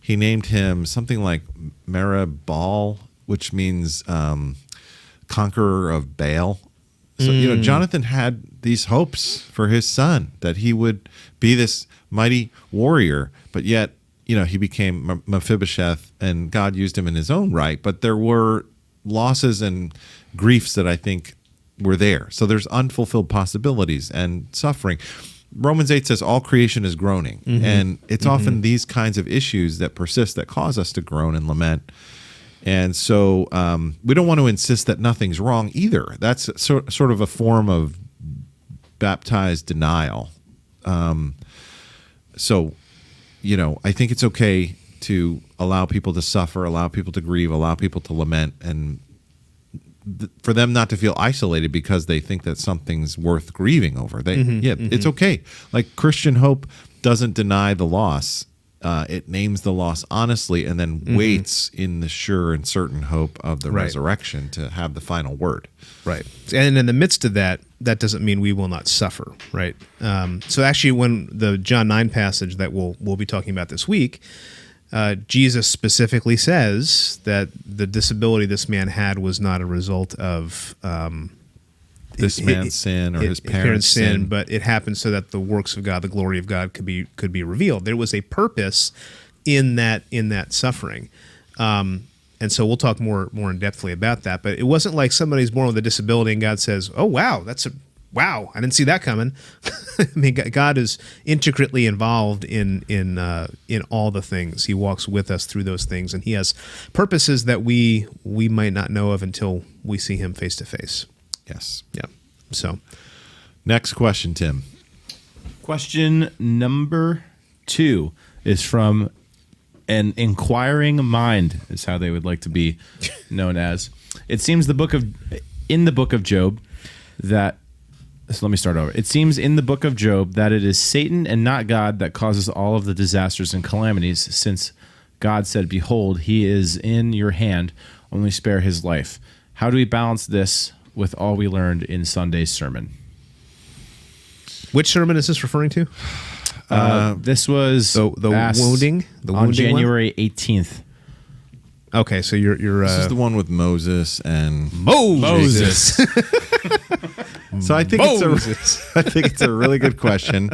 He named him something like Meribal, which means conqueror of Baal. So, Jonathan had these hopes for his son that he would be this mighty warrior, but yet, he became Mephibosheth, and God used him in his own right. But there were losses and griefs that I think were there. So there's unfulfilled possibilities and suffering. Romans 8 says all creation is groaning, and it's often these kinds of issues that persist that cause us to groan and lament. And so we don't want to insist that nothing's wrong either. That's sort of a form of baptized denial. So, I think it's okay to allow people to suffer, allow people to grieve, allow people to lament, and for them not to feel isolated because they think that something's worth grieving over. It's okay. Like Christian hope doesn't deny the loss. It names the loss honestly and then waits in the sure and certain hope of the resurrection to have the final word. Right. And in the midst of that doesn't mean we will not suffer, right? So actually when the John 9 passage that we'll be talking about this week, Jesus specifically says that the disability this man had was not a result of this man's sin or his parents' sin, but it happened so that the works of God, the glory of God, could be revealed. There was a purpose in that suffering, and so we'll talk more in depthly about that. But it wasn't like somebody's born with a disability and God says, "Oh wow, wow, I didn't see that coming." I mean, God is intricately involved in all the things. He walks with us through those things, and He has purposes that we might not know of until we see Him face to face. Yes. Yeah. So, next question, Tim. Question number 2 is from an inquiring mind, is how they would like to be known as. It seems in the book of Job that. So let me start over. It seems in the book of Job that it is Satan and not God that causes all of the disasters and calamities, since God said, "Behold, he is in your hand, only spare his life." How do we balance this with all we learned in Sunday's sermon? Which sermon is this referring to? This was the wounding on January 18th. Okay, so you're this is the one with Moses and Moses. So I think it's a really good question.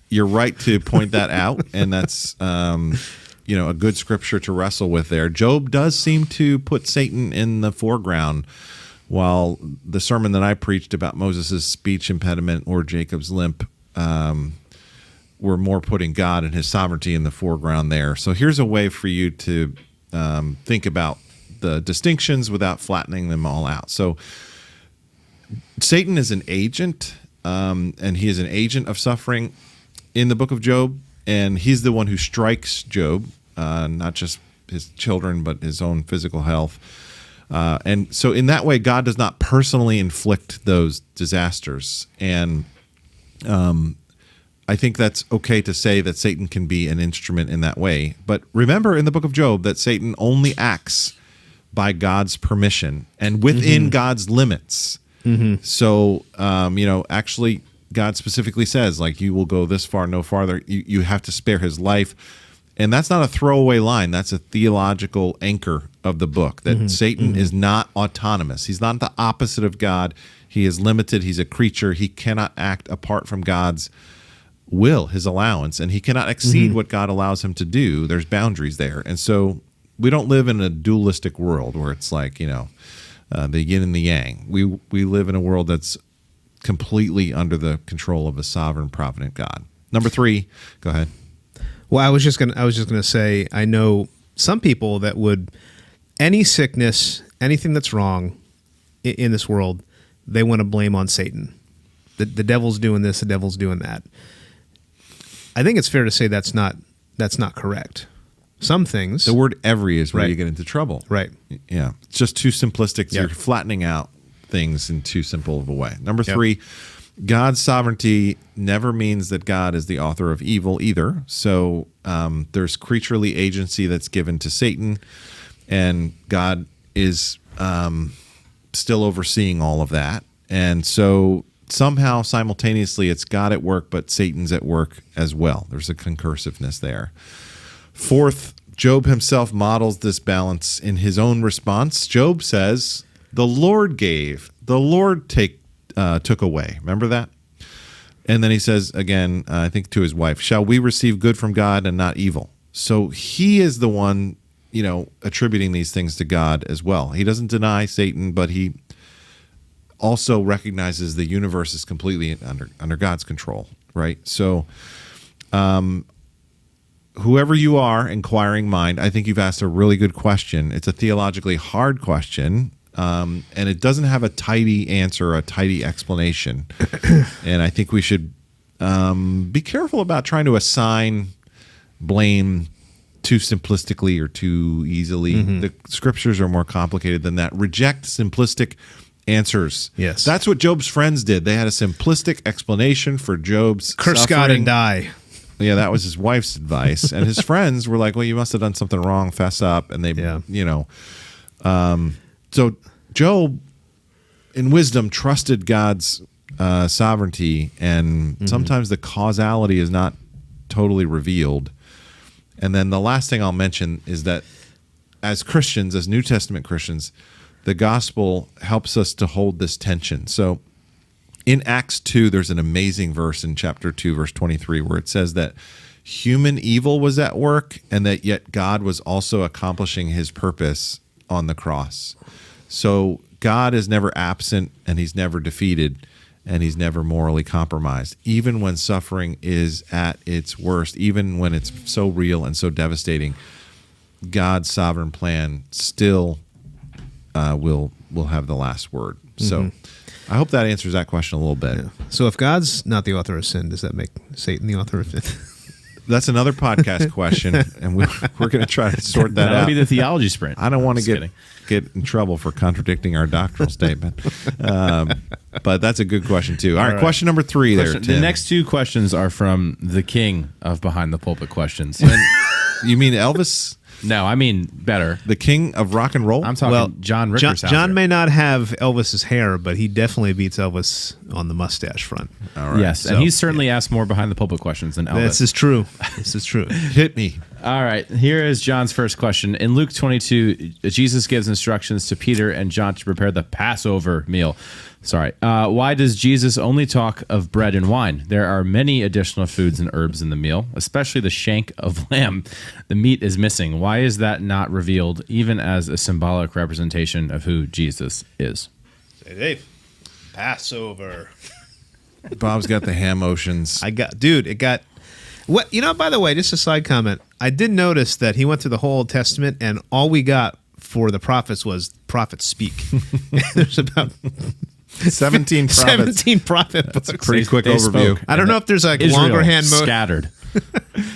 You're right to point that out, and that's a good scripture to wrestle with there. Job does seem to put Satan in the foreground, while the sermon that I preached about Moses' speech impediment or Jacob's limp were more putting God and his sovereignty in the foreground there. So here's a way for you to think about the distinctions without flattening them all out. So Satan is an agent, and he is an agent of suffering in the book of Job, and he's the one who strikes Job, not just his children, but his own physical health. And so in that way, God does not personally inflict those disasters. And I think that's okay to say that Satan can be an instrument in that way. But remember in the book of Job that Satan only acts by God's permission and within God's limits. So, actually, God specifically says, like, you will go this far, no farther. You have to spare his life. And that's not a throwaway line. That's a theological anchor of the book, that Satan is not autonomous. He's not the opposite of God. He is limited. He's a creature. He cannot act apart from God's will, his allowance, and he cannot exceed what God allows him to do. There's boundaries there. And so we don't live in a dualistic world where it's like, the yin and the yang. We live in a world that's completely under the control of a sovereign, provident God. Number 3, go ahead. Well, I was just gonna say, I know some people that would, any sickness, anything that's wrong in this world, they want to blame on Satan. The devil's doing this, the devil's doing that. I think it's fair to say that's not correct. Some things. The word every is where you get into trouble. Right. Yeah. It's just too simplistic. So you're flattening out things in too simple of a way. Number 3, God's sovereignty never means that God is the author of evil either. So there's creaturely agency that's given to Satan, and God is still overseeing all of that. And so somehow simultaneously it's God at work, but Satan's at work as well. There's a concursiveness there. Fourth, Job himself models this balance in his own response. Job says, "The Lord gave, the Lord took away." Remember that? And then he says again, I think to his wife, "Shall we receive good from God and not evil?" So he is the one, attributing these things to God as well. He doesn't deny Satan, but he also recognizes the universe is completely under God's control, right? So whoever you are, inquiring mind, I think you've asked a really good question. It's a theologically hard question, and it doesn't have a tidy answer, a tidy explanation. And I think we should be careful about trying to assign blame too simplistically or too easily. The scriptures are more complicated than that. Reject simplistic answers. Yes. That's what Job's friends did. They had a simplistic explanation for Job's Curse suffering. God and die. Yeah, that was his wife's advice. And his friends were like, well, you must have done something wrong, fess up. And they, so Job, in wisdom, trusted God's sovereignty. And sometimes the causality is not totally revealed. And then the last thing I'll mention is that as Christians, as New Testament Christians, the gospel helps us to hold this tension. So in Acts 2, there's an amazing verse in chapter 2, verse 23, where it says that human evil was at work and that yet God was also accomplishing his purpose on the cross. So God is never absent and he's never defeated and he's never morally compromised. Even when suffering is at its worst, even when it's so real and so devastating, God's sovereign plan still will have the last word. So I hope that answers that question a little bit. Yeah. So if God's not the author of sin, does that make Satan the author of sin? That's another podcast question, and we're going to try to sort that out. That'll be the Theology Sprint. I don't want to get in trouble for contradicting our doctrinal statement, but that's a good question too. All right, question number 3 there, Tim. The next 2 questions are from the king of Behind the Pulpit questions. You mean Elvis? No, I mean better. The king of rock and roll? I'm talking John Rickershauser. John may not have Elvis's hair, but he definitely beats Elvis on the mustache front. All right. Yes, and he's certainly asked more Behind the Pulpit questions than Elvis. This is true. This is true. Hit me. All right, here is John's first question. In Luke 22, Jesus gives instructions to Peter and John to prepare the Passover meal. Why does Jesus only talk of bread and wine? There are many additional foods and herbs in the meal, especially the shank of lamb. The meat is missing. Why is that not revealed, even as a symbolic representation of who Jesus is? Hey, Passover. Bob's got the hand motions. It got... What, by the way, just a side comment. I did notice that he went through the whole Old Testament, and all we got for the prophets was prophets speak. There's about 17 prophets. 17 prophet books. That's a pretty quick overview. I don't know if there's Israel longer hand mode. Scattered.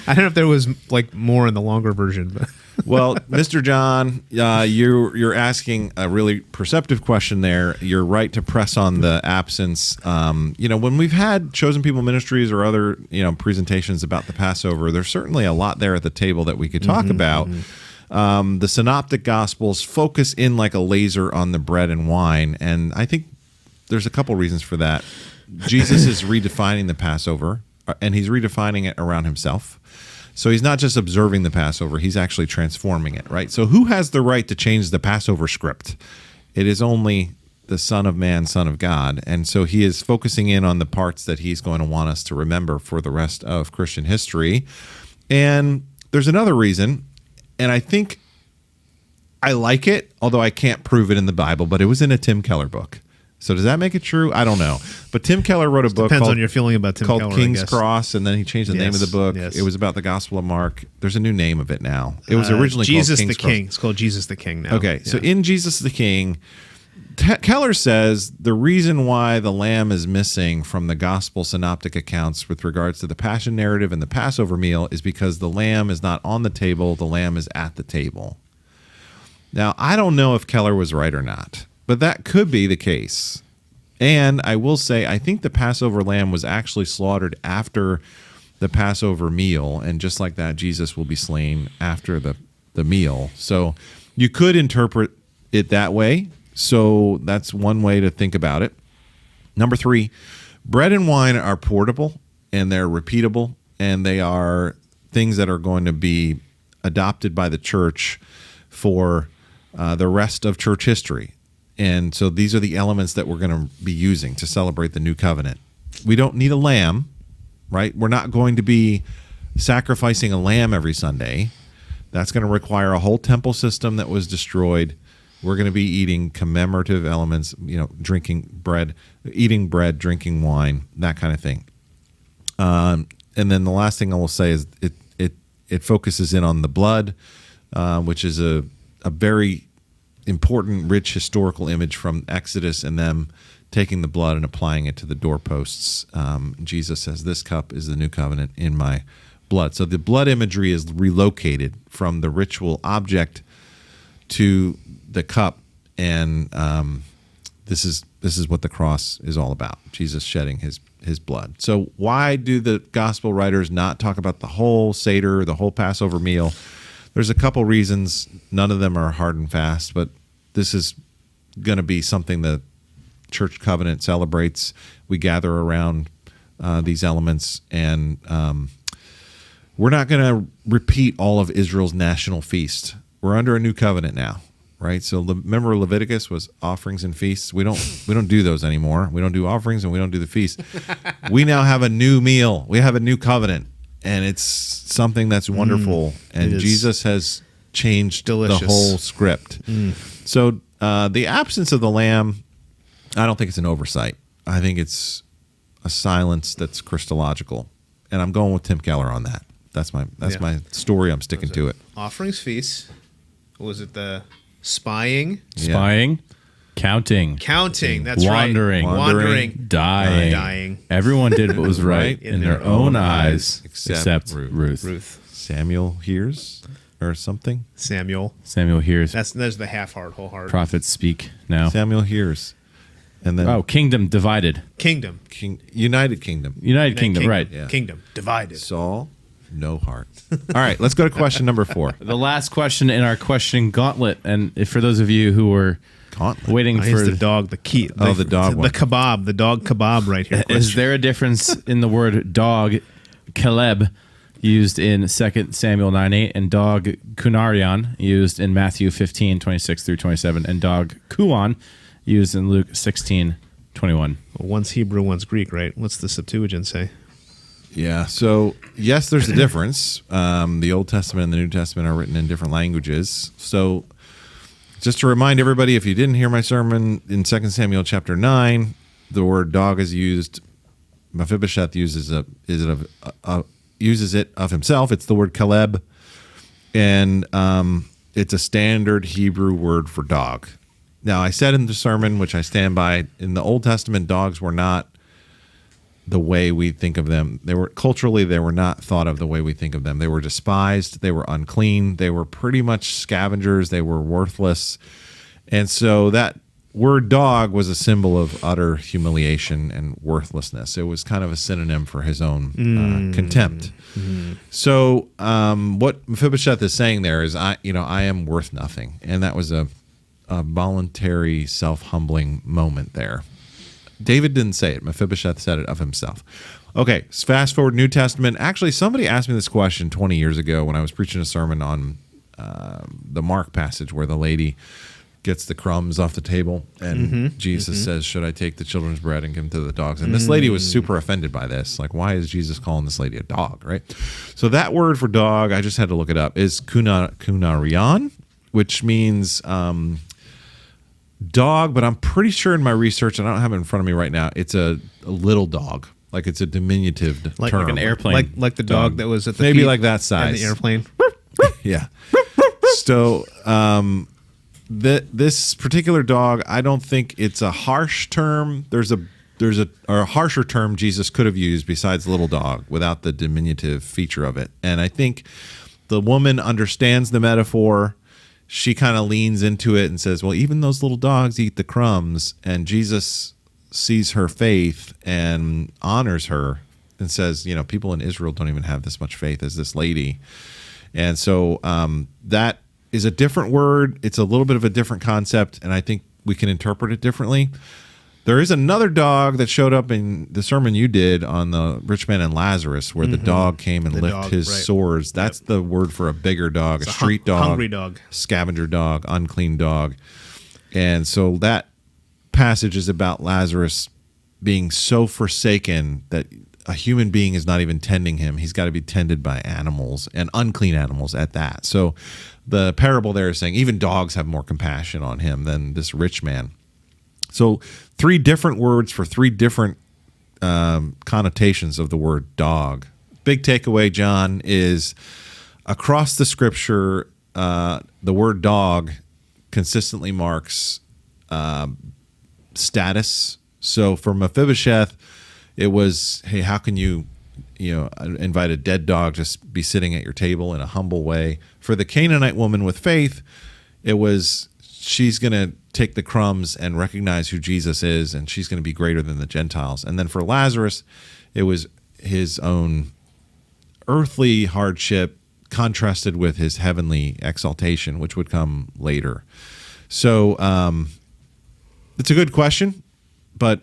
I don't know if there was more in the longer version. But Well, Mr. John, you're asking a really perceptive question there. You're right to press on the absence. When we've had Chosen People Ministries or other presentations about the Passover, there's certainly a lot there at the table that we could talk about. The Synoptic Gospels focus in like a laser on the bread and wine, and I think there's a couple reasons for that. Jesus is redefining the Passover, and he's redefining it around himself. So he's not just observing the Passover, he's actually transforming it, right? So who has the right to change the Passover script? It is only the Son of Man, Son of God. And so he is focusing in on the parts that he's going to want us to remember for the rest of Christian history. And there's another reason, and I think I like it, although I can't prove it in the Bible, but it was in a Tim Keller book. So does that make it true? I don't know. But Tim Keller wrote a book depends on your feeling about Tim called Keller, King's Cross, and then he changed the name of the book. Yes. It was about the Gospel of Mark. There's a new name of it now. It was originally Jesus called King's the Cross. King. It's called Jesus the King now. Okay, so in Jesus the King, Keller says the reason why the lamb is missing from the Gospel synoptic accounts with regards to the Passion narrative and the Passover meal is because the lamb is not on the table, the lamb is at the table. Now, I don't know if Keller was right or not, but that could be the case. And I will say, I think the Passover lamb was actually slaughtered after the Passover meal, and just like that, Jesus will be slain after the meal. So you could interpret it that way. So that's one way to think about it. Number 3, bread and wine are portable and they're repeatable, and they are things that are going to be adopted by the church for the rest of church history. And so these are the elements that we're going to be using to celebrate the new covenant. We don't need a lamb, right? We're not going to be sacrificing a lamb every Sunday. That's going to require a whole temple system that was destroyed. We're going to be eating commemorative elements, drinking bread, eating bread, drinking wine, that kind of thing. And then the last thing I will say is it focuses in on the blood, which is a very important, rich historical image from Exodus, and them taking the blood and applying it to the doorposts. Jesus says, "This cup is the new covenant in my blood." So the blood imagery is relocated from the ritual object to the cup, and this is what the cross is all about. Jesus shedding his blood. So why do the gospel writers not talk about the whole Seder, the whole Passover meal? There's a couple reasons. None of them are hard and fast, but this is going to be something that church covenant celebrates. We gather around these elements, and we're not going to repeat all of Israel's national feast. We're under a new covenant now, right? So remember, Leviticus was offerings and feasts. We don't do those anymore. We don't do offerings and we don't do the feast. We now have a new meal. We have a new covenant, and it's something that's wonderful. And Jesus has changed the whole script. So the absence of the lamb, I don't think it's an oversight. I think it's a silence that's Christological, and I'm going with Tim Keller on that. That's my story. I'm sticking to it. Offerings, feasts. Was it the spying? Spying, counting. That's wandering, right. Wandering, dying. Everyone did what was right in their own eyes, except Ruth. Samuel hears, or something. Samuel hears. That's the half heart, whole heart. Prophets speak now. Samuel hears. And then kingdom divided. United Kingdom. United Kingdom, right. Yeah. Kingdom divided. Saul, no heart. All right, let's go to question number 4. The last question in our question gauntlet. And for those of you who were waiting for the dog, the dog one. The kebab, the dog kebab right here. Is there a difference in the word dog, Caleb, used in 2 Samuel 9:8, and dog kunarion, used in Matthew 15:26 through 27, and dog kuon, used in Luke 16:21? Well, one's Hebrew, one's Greek, right? What's the Septuagint say? Yeah, so yes, there's a difference. The Old Testament and the New Testament are written in different languages. So just to remind everybody, if you didn't hear my sermon in 2 Samuel chapter 9, the word dog is used. Mephibosheth uses it of himself. It's the word Caleb, and it's a standard Hebrew word for dog. Now, I said in the sermon, which I stand by, in the Old Testament, dogs were not the way we think of them. They were not thought of the way we think of them. They were despised. They were unclean. They were pretty much scavengers. They were worthless. And so that word dog was a symbol of utter humiliation and worthlessness. It was kind of a synonym for his own contempt. So what Mephibosheth is saying there is, I am worth nothing. And that was a voluntary self-humbling moment there. David didn't say it. Mephibosheth said it of himself. Okay, fast forward New Testament. Actually, somebody asked me this question 20 years ago when I was preaching a sermon on the Mark passage where the lady gets the crumbs off the table and Jesus says, "Should I take the children's bread and give them to the dogs?" And this lady was super offended by this. Like, why is Jesus calling this lady a dog, right? So that word for dog, I just had to look it up, is kunarion, which means dog, but I'm pretty sure in my research, and I don't have it in front of me right now, it's a little dog. Like it's a diminutive term. Like an airplane. Like the dog that was at the maybe like that size. in the airplane. Yeah. So this particular dog, I don't think it's a harsh term. There's a harsher term Jesus could have used besides little dog without the diminutive feature of it. And I think the woman understands the metaphor. She kind of leans into it and says, well, even those little dogs eat the crumbs. And Jesus sees her faith and honors her and says, people in Israel don't even have this much faith as this lady. And so that is a different word. It's a little bit of a different concept, and I think we can interpret it differently. There is another dog that showed up in the sermon you did on the rich man and Lazarus, where the dog came and licked his sores. That's the word for a bigger dog, a street dog, hungry dog, scavenger dog, unclean dog. And so that passage is about Lazarus being so forsaken that a human being is not even tending him. He's got to be tended by animals, and unclean animals at that. So the parable there is saying even dogs have more compassion on him than this rich man. So 3 different words for 3 different connotations of the word dog. Big takeaway, John, is across the scripture, the word dog consistently marks status. So for Mephibosheth, it was, hey, how can you invite a dead dog to be sitting at your table in a humble way? For the Canaanite woman with faith, it was, she's going to take the crumbs and recognize who Jesus is, and she's going to be greater than the Gentiles. And then for Lazarus, it was his own earthly hardship contrasted with his heavenly exaltation, which would come later. So it's a good question, but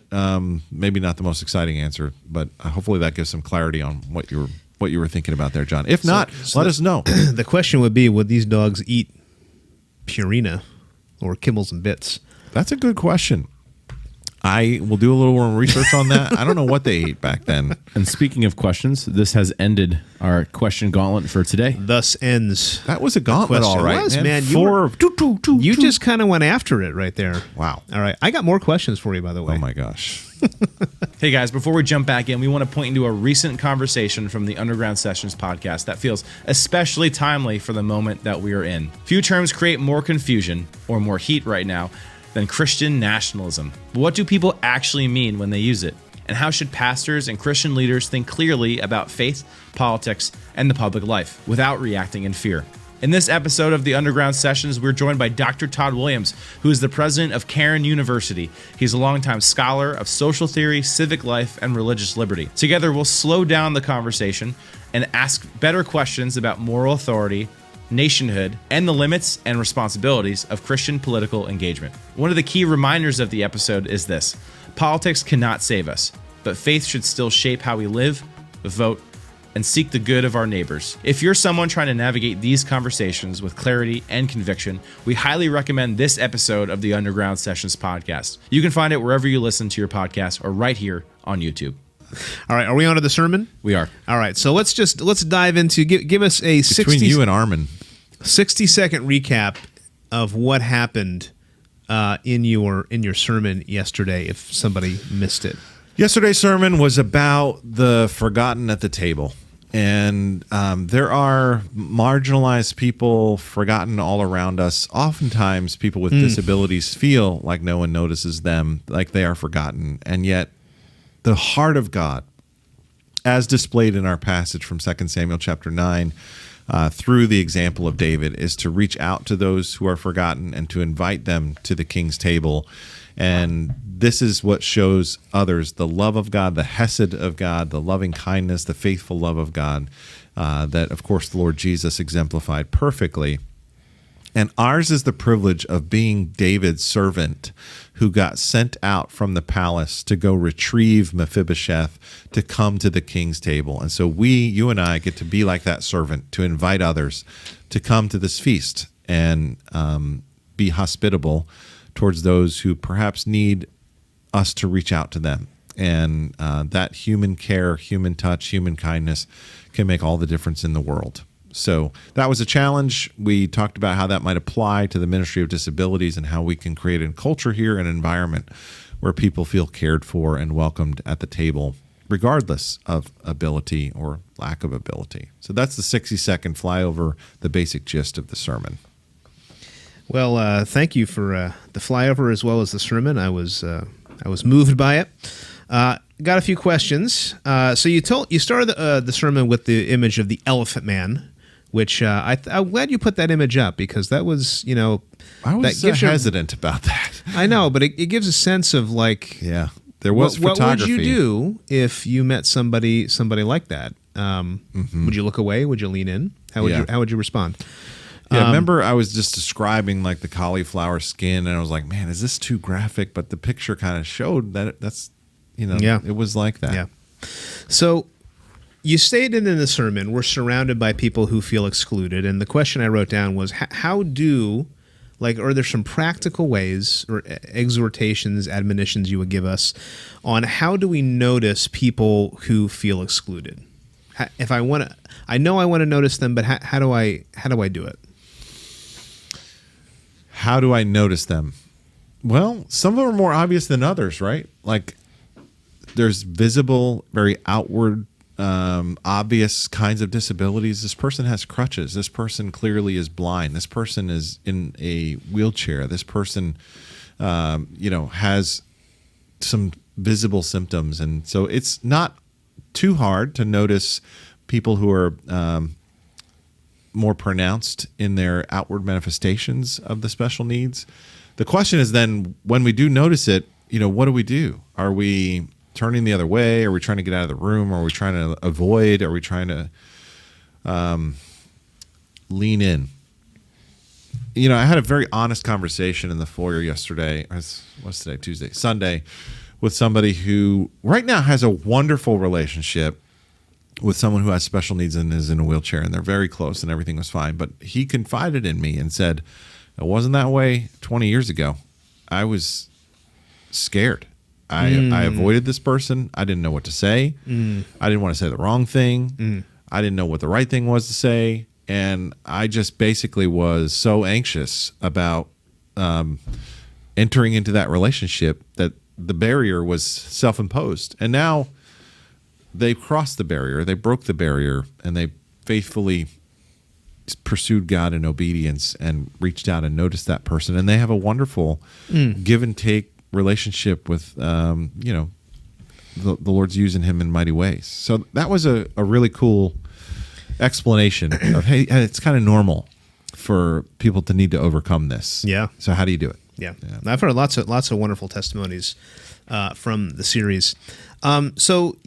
maybe not the most exciting answer. But hopefully that gives some clarity on what you were thinking about there, John. If not, let us know. The question would be, would these dogs eat Purina or kibbles and bits? That's a good question. I will do a little more research on that. I don't know what they ate back then. And speaking of questions, this has ended our question gauntlet for today. Thus ends. That was a gauntlet, all right. It was, man. You just kind of went after it right there. Wow. All right. I got more questions for you, by the way. Oh, my gosh. Hey, guys, before we jump back in, we want to point you to a recent conversation from the Underground Sessions podcast that feels especially timely for the moment that we are in. Few terms create more confusion or more heat right now than Christian nationalism. But what do people actually mean when they use it? And how should pastors and Christian leaders think clearly about faith, politics, and the public life without reacting in fear? In this episode of the Underground Sessions, we're joined by Dr. Todd Williams, who is the president of Cairn University. He's a longtime scholar of social theory, civic life, and religious liberty. Together, we'll slow down the conversation and ask better questions about moral authority, nationhood, and the limits and responsibilities of Christian political engagement. One of the key reminders of the episode is this: politics cannot save us, but faith should still shape how we live, vote, and seek the good of our neighbors. If you're someone trying to navigate these conversations with clarity and conviction, we highly recommend this episode of the Underground Sessions podcast. You can find it wherever you listen to your podcast or right here on YouTube. All right, are we on to the sermon? We are. All right, so let's dive into, give us a Between you and Armin. 60-second recap of what happened in your sermon yesterday, if somebody missed it. Yesterday's sermon was about the forgotten at the table. And there are marginalized people forgotten all around us. Oftentimes, people with disabilities feel like no one notices them, like they are forgotten. And yet, the heart of God, as displayed in our passage from 2 Samuel chapter 9, through the example of David, is to reach out to those who are forgotten and to invite them to the king's table. And this is what shows others the love of God, the hesed of God, the loving kindness, the faithful love of God that, of course, the Lord Jesus exemplified perfectly. And ours is the privilege of being David's servant who got sent out from the palace to go retrieve Mephibosheth to come to the king's table. And so you and I get to be like that servant, to invite others to come to this feast and be hospitable towards those who perhaps need us to reach out to them. And that human care, human touch, human kindness can make all the difference in the world. So that was a challenge. We talked about how that might apply to the ministry of disabilities and how we can create a culture here, an environment where people feel cared for and welcomed at the table, regardless of ability or lack of ability. So that's the 60-second flyover, the basic gist of the sermon. Well, thank you for the flyover as well as the sermon. I was moved by it. Got a few questions. So you started the sermon with the image of the Elephant Man, which I'm glad you put that image up, because that was, I was hesitant about that. I know, but it gives a sense of like, yeah, there was photography. What would you do if you met somebody like that? Would you look away? Would you lean in? How would you respond? Yeah, remember I was just describing like the cauliflower skin, and I was like, man, is this too graphic? But the picture kind of showed that that's, it was like that. Yeah. So you stated in the sermon, we're surrounded by people who feel excluded. And the question I wrote down was, are there some practical ways or exhortations, admonitions you would give us on how do we notice people who feel excluded? If I want to, I know I want to notice them, but how do I do it? How do I notice them? Well, some of them are more obvious than others, right? Like there's visible, very outward, obvious kinds of disabilities. This person has crutches. This person clearly is blind. This person is in a wheelchair. This person, has some visible symptoms. And so it's not too hard to notice people who are more pronounced in their outward manifestations of the special needs. The question is then, when we do notice it, what do we do? Are we turning the other way? Are we trying to get out of the room? Are we trying to avoid? Are we trying to lean in? I had a very honest conversation in the foyer yesterday. What's today? Tuesday, Sunday, with somebody who right now has a wonderful relationship with someone who has special needs and is in a wheelchair, and they're very close and everything was fine. But he confided in me and said, it wasn't that way 20 years ago. I was scared. I avoided this person. I didn't know what to say. I didn't want to say the wrong thing. I didn't know what the right thing was to say. And I just basically was so anxious about entering into that relationship that the barrier was self-imposed. And now they've crossed the barrier. They broke the barrier, and they faithfully pursued God in obedience and reached out and noticed that person. And they have a wonderful give and take relationship with, the Lord's using him in mighty ways. So that was a really cool explanation of, hey, it's kind of normal for people to need to overcome this. Yeah. So how do you do it? Yeah. I've heard lots of wonderful testimonies from the series. So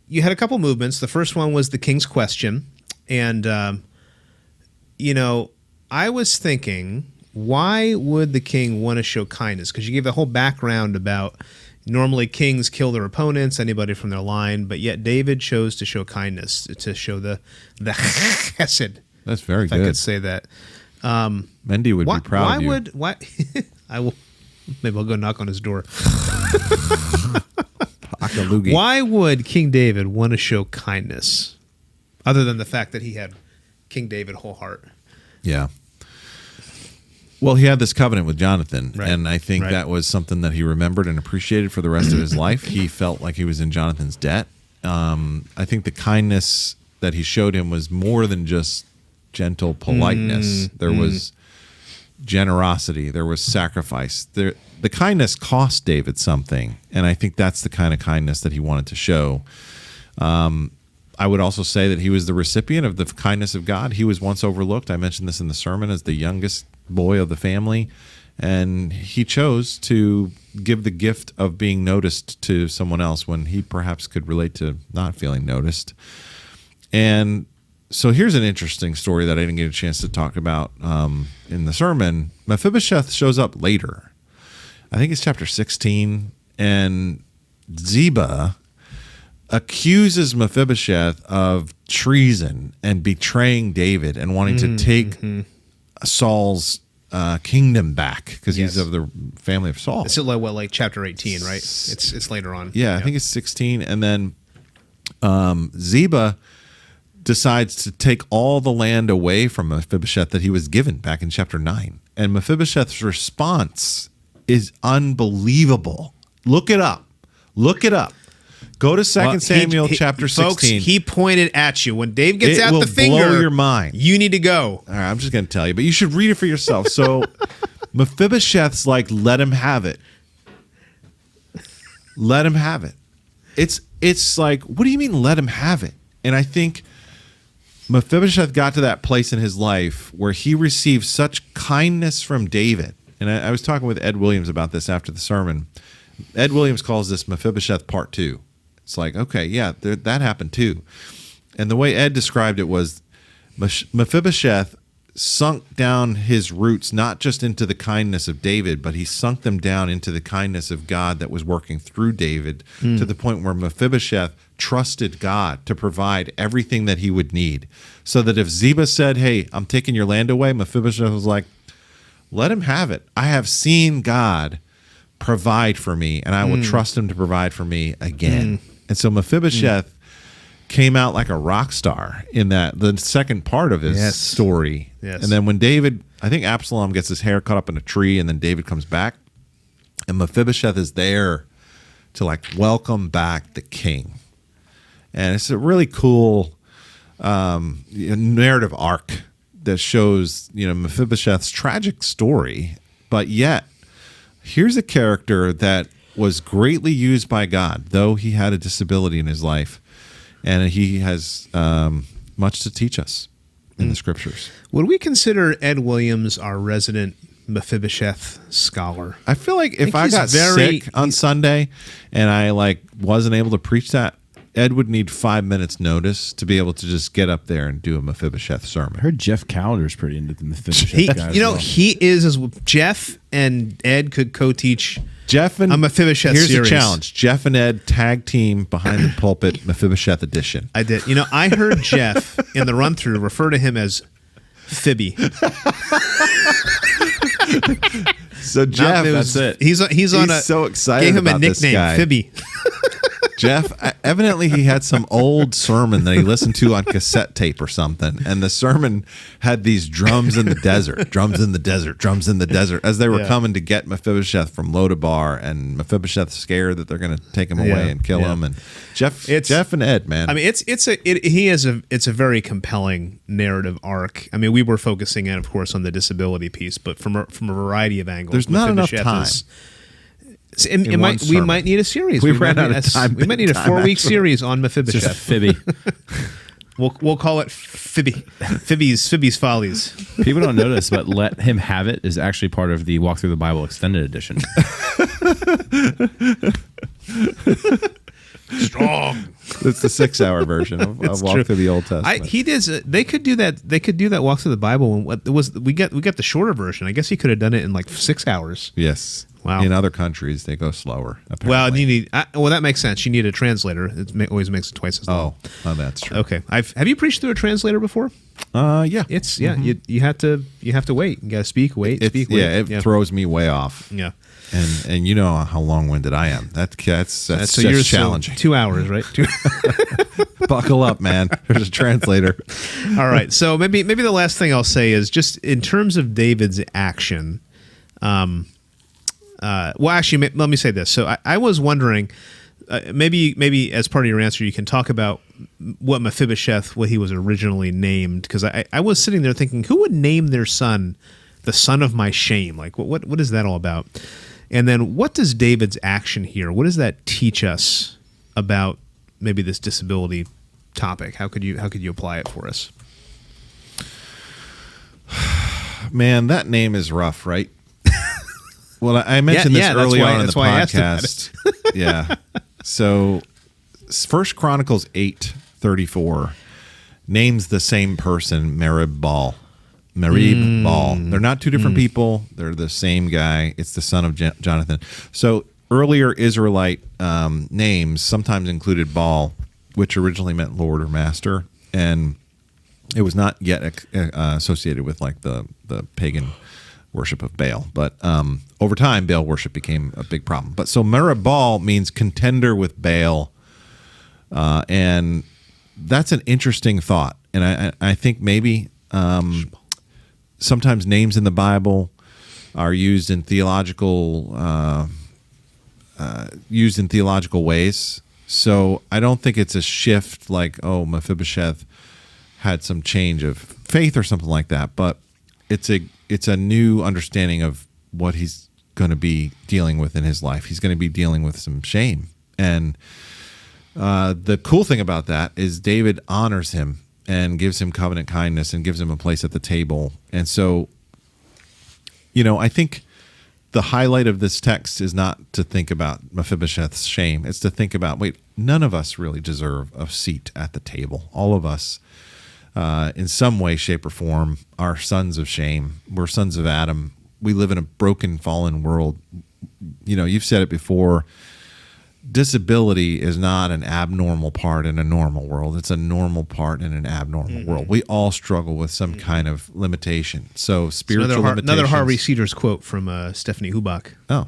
you had a couple movements. The first one was the King's Question. And, I was thinking, why would the king want to show kindness? Because you gave the whole background about normally kings kill their opponents, anybody from their line, but yet David chose to show kindness, to show the chesed. That's very if good. I could say that. Mendy would be proud of you. Why? I will. Maybe I'll go knock on his door. Why would King David want to show kindness, other than the fact that he had King David whole heart? Yeah. Well, he had this covenant with Jonathan, Right. and I think that was something that he remembered and appreciated for the rest of his life. He felt like he was in Jonathan's debt. I think the kindness that he showed him was more than just gentle politeness. There was generosity. There was sacrifice. The kindness cost David something, and I think that's the kind of kindness that he wanted to show. I would also say that he was the recipient of the kindness of God. He was once overlooked. I mentioned this in the sermon as the youngest boy of the family, and he chose to give the gift of being noticed to someone else when he perhaps could relate to not feeling noticed. And so here's an interesting story that I didn't get a chance to talk about in the sermon. Mephibosheth shows up later. I think it's chapter 16, and Ziba accuses Mephibosheth of treason and betraying David and wanting to take Saul's kingdom back because he's of the family of Saul. It's like chapter 18, right? It's later on. Yeah, I think it's 16. And then Ziba decides to take all the land away from Mephibosheth that he was given back in chapter 9. And Mephibosheth's response is unbelievable. Look it up. Go to 2 Samuel chapter 16. Folks, he pointed at you. When Dave gets out the finger, blow your mind. You need to go. All right, I'm just going to tell you, but you should read it for yourself. So Mephibosheth's like, let him have it. Let him have it. It's like, what do you mean let him have it? And I think Mephibosheth got to that place in his life where he received such kindness from David. And I was talking with Ed Williams about this after the sermon. Ed Williams calls this Mephibosheth Part 2. It's like, okay, yeah, that happened too. And the way Ed described it was Mephibosheth sunk down his roots not just into the kindness of David, but he sunk them down into the kindness of God that was working through David to the point where Mephibosheth trusted God to provide everything that he would need. So that if Ziba said, "Hey, I'm taking your land away," Mephibosheth was like, "Let him have it. I have seen God provide for me, and I will trust him to provide for me again." And so Mephibosheth came out like a rock star in the second part of his story. Yes. And then when David, I think Absalom gets his hair cut up in a tree, and then David comes back, and Mephibosheth is there to like welcome back the king. And it's a really cool narrative arc that shows, Mephibosheth's tragic story, but yet here's a character that was greatly used by God, though he had a disability in his life. And he has much to teach us in the scriptures. Would we consider Ed Williams our resident Mephibosheth scholar? I feel like if I got sick on Sunday and I wasn't able to preach that, Ed would need 5 minutes notice to be able to just get up there and do a Mephibosheth sermon. I heard Jeff Calendar's pretty into the Mephibosheth guy. He is as Jeff and Ed could co-teach Jeff and a Mephibosheth here's series. the challenge. Jeff and Ed tag team behind the pulpit Mephibosheth edition. I did. I heard Jeff in the run-through refer to him as Phibby. So Jeff, that's it. He's so excited. Gave him about a nickname, Phibby. Jeff, evidently he had some old sermon that he listened to on cassette tape or something, and the sermon had these drums in the desert, drums in the desert, drums in the desert, as they were coming to get Mephibosheth from Lodabar, and Mephibosheth's scared that they're going to take him away and kill him. And Jeff and Ed, man. I mean, it's a very compelling narrative arc. I mean, we were focusing of course, on the disability piece, but from a variety of angles. There's not enough time. We might need a series. We ran out of time. We might need a 4-week series on Mephibosheth. Just Phibby. We'll call it Phibby. Phibby's Follies. People don't notice, but Let Him Have It is actually part of the Walk Through the Bible Extended Edition. Strong. It's the 6-hour version of Walk Through the Old Testament. He did. They could do that. They could do that Walk Through the Bible. We got the shorter version. I guess he could have done it in 6 hours. Yes. Wow. In other countries, they go slower. Apparently. Well, you need. That makes sense. You need a translator. It always makes it twice as long. Oh, that's true. Okay. Have you preached through a translator before? Yeah. It's You have to wait. You got to speak. Wait. Speak. Wait. It throws me way off. Yeah. And you know how long-winded I am. That's so you're challenging. 2 hours, right? Buckle up, man. There's a translator. All right. So maybe the last thing I'll say is just in terms of David's action. Well, actually, let me say this. So I was wondering, maybe as part of your answer, you can talk about what Mephibosheth, what he was originally named, because I was sitting there thinking, who would name their son the son of my shame? Like, what is that all about? And then what does David's action here? What does that teach us about maybe this disability topic? How could you apply it for us? Man, that name is rough, right? Well, I mentioned this early on in the podcast. Yeah. So, 1 Chronicles 8:34 names the same person, Merib-Baal. Merib-Baal. They're not two different people. They're the same guy. It's the son of Jonathan. So, earlier Israelite names sometimes included Baal, which originally meant Lord or Master, and it was not yet associated with the pagan worship of Baal. But over time, Baal worship became a big problem. But so Merib-Baal means contender with Baal, and that's an interesting thought. And I think maybe sometimes names in the Bible are used in theological ways. So I don't think it's a shift like, oh, Mephibosheth had some change of faith or something like that. But it's a new understanding of what he's going to be dealing with in his life. He's going to be dealing with some shame. And the cool thing about that is David honors him and gives him covenant kindness and gives him a place at the table. And so, I think the highlight of this text is not to think about Mephibosheth's shame. It's to think about, wait, none of us really deserve a seat at the table. All of us in some way, shape, or form, are sons of shame. We're sons of Adam. We live in a broken, fallen world. You've said it before. Disability is not an abnormal part in a normal world. It's a normal part in an abnormal world. We all struggle with some kind of limitation. So spiritual limitations. Another Harvey Cedars quote from Stephanie Hubach. Oh.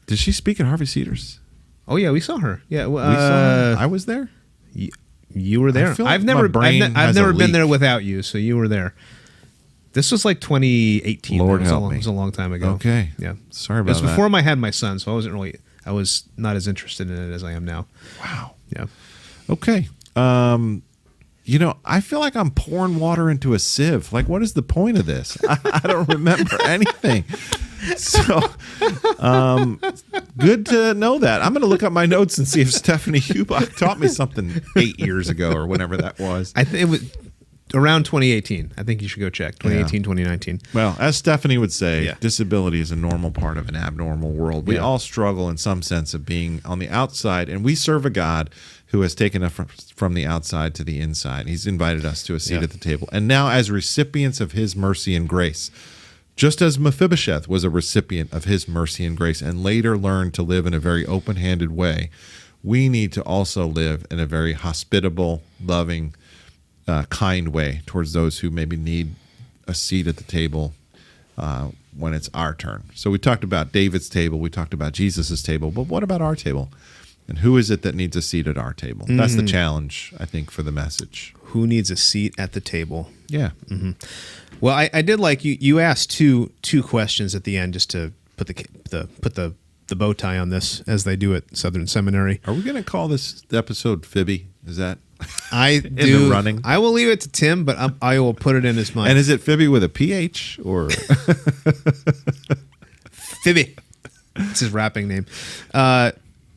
Did she speak at Harvey Cedars? Oh, yeah, we saw her. Yeah, we saw her. I was there? You were there. I feel like I've never been leak. there without you, so you were there. This was like 2018. Lord help me. It was a long time ago. Okay. Yeah. Sorry about that. It was that. before I had my son, so I was not as interested in it as I am now. Wow. Yeah. Okay. I feel like I'm pouring water into a sieve. Like, what is the point of this? I don't remember anything. So, good to know that. I'm going to look up my notes and see if Stephanie Hubach taught me something 8 years ago or whenever that was. I think it was around 2018. I think you should go check. 2018, 2019. Well, as Stephanie would say, Yeah. disability is a normal part of an abnormal world. We all struggle in some sense of being on the outside, and we serve a God who has taken us from the outside to the inside. He's invited us to a seat at the table. And now, as recipients of his mercy and grace, just as Mephibosheth was a recipient of his mercy and grace and later learned to live in a very open-handed way, we need to also live in a very hospitable, loving, kind way towards those who maybe need a seat at the table when it's our turn. So we talked about David's table, we talked about Jesus's table, but what about our table? And who is it that needs a seat at our table? That's the challenge, I think, for the message. Who needs a seat at the table? Yeah. Mm-hmm. Well, I did like you. You asked two questions at the end just to put the bow tie on this, as they do at Southern Seminary. Are we going to call this episode Phibby? Is that in the running? I will leave it to Tim, but I will put it in his mind. And is it Phibby with a PH or Phibby? It's his rapping name.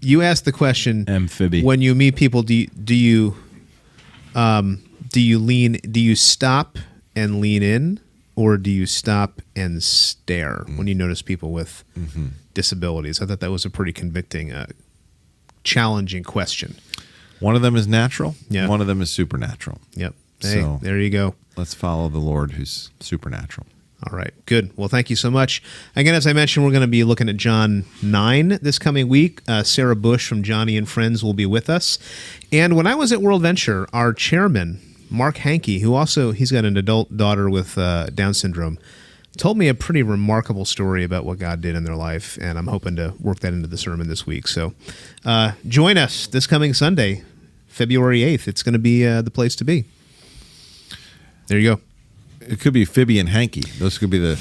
You asked the question, Phibby. When you meet people, do you stop and lean in, or do you stop and stare when you notice people with disabilities? I thought that was a pretty convicting, challenging question. one of them is natural, Yeah. one of them is supernatural. Yep. Hey, So- there you go. Let's follow the Lord who's supernatural. All right, good. Well, thank you so much. Again, as I mentioned, we're going to be looking at John 9 this coming week. Sarah Bush from Johnny and Friends will be with us. And when I was at World Venture, our chairman, Mark Hankey, who also, he's got an adult daughter with Down syndrome, told me a pretty remarkable story about what God did in their life, and I'm hoping to work that into the sermon this week. So join us this coming Sunday, February 8th. It's going to be the place to be. There you go. It could be Phibby and Hanky. Those could be the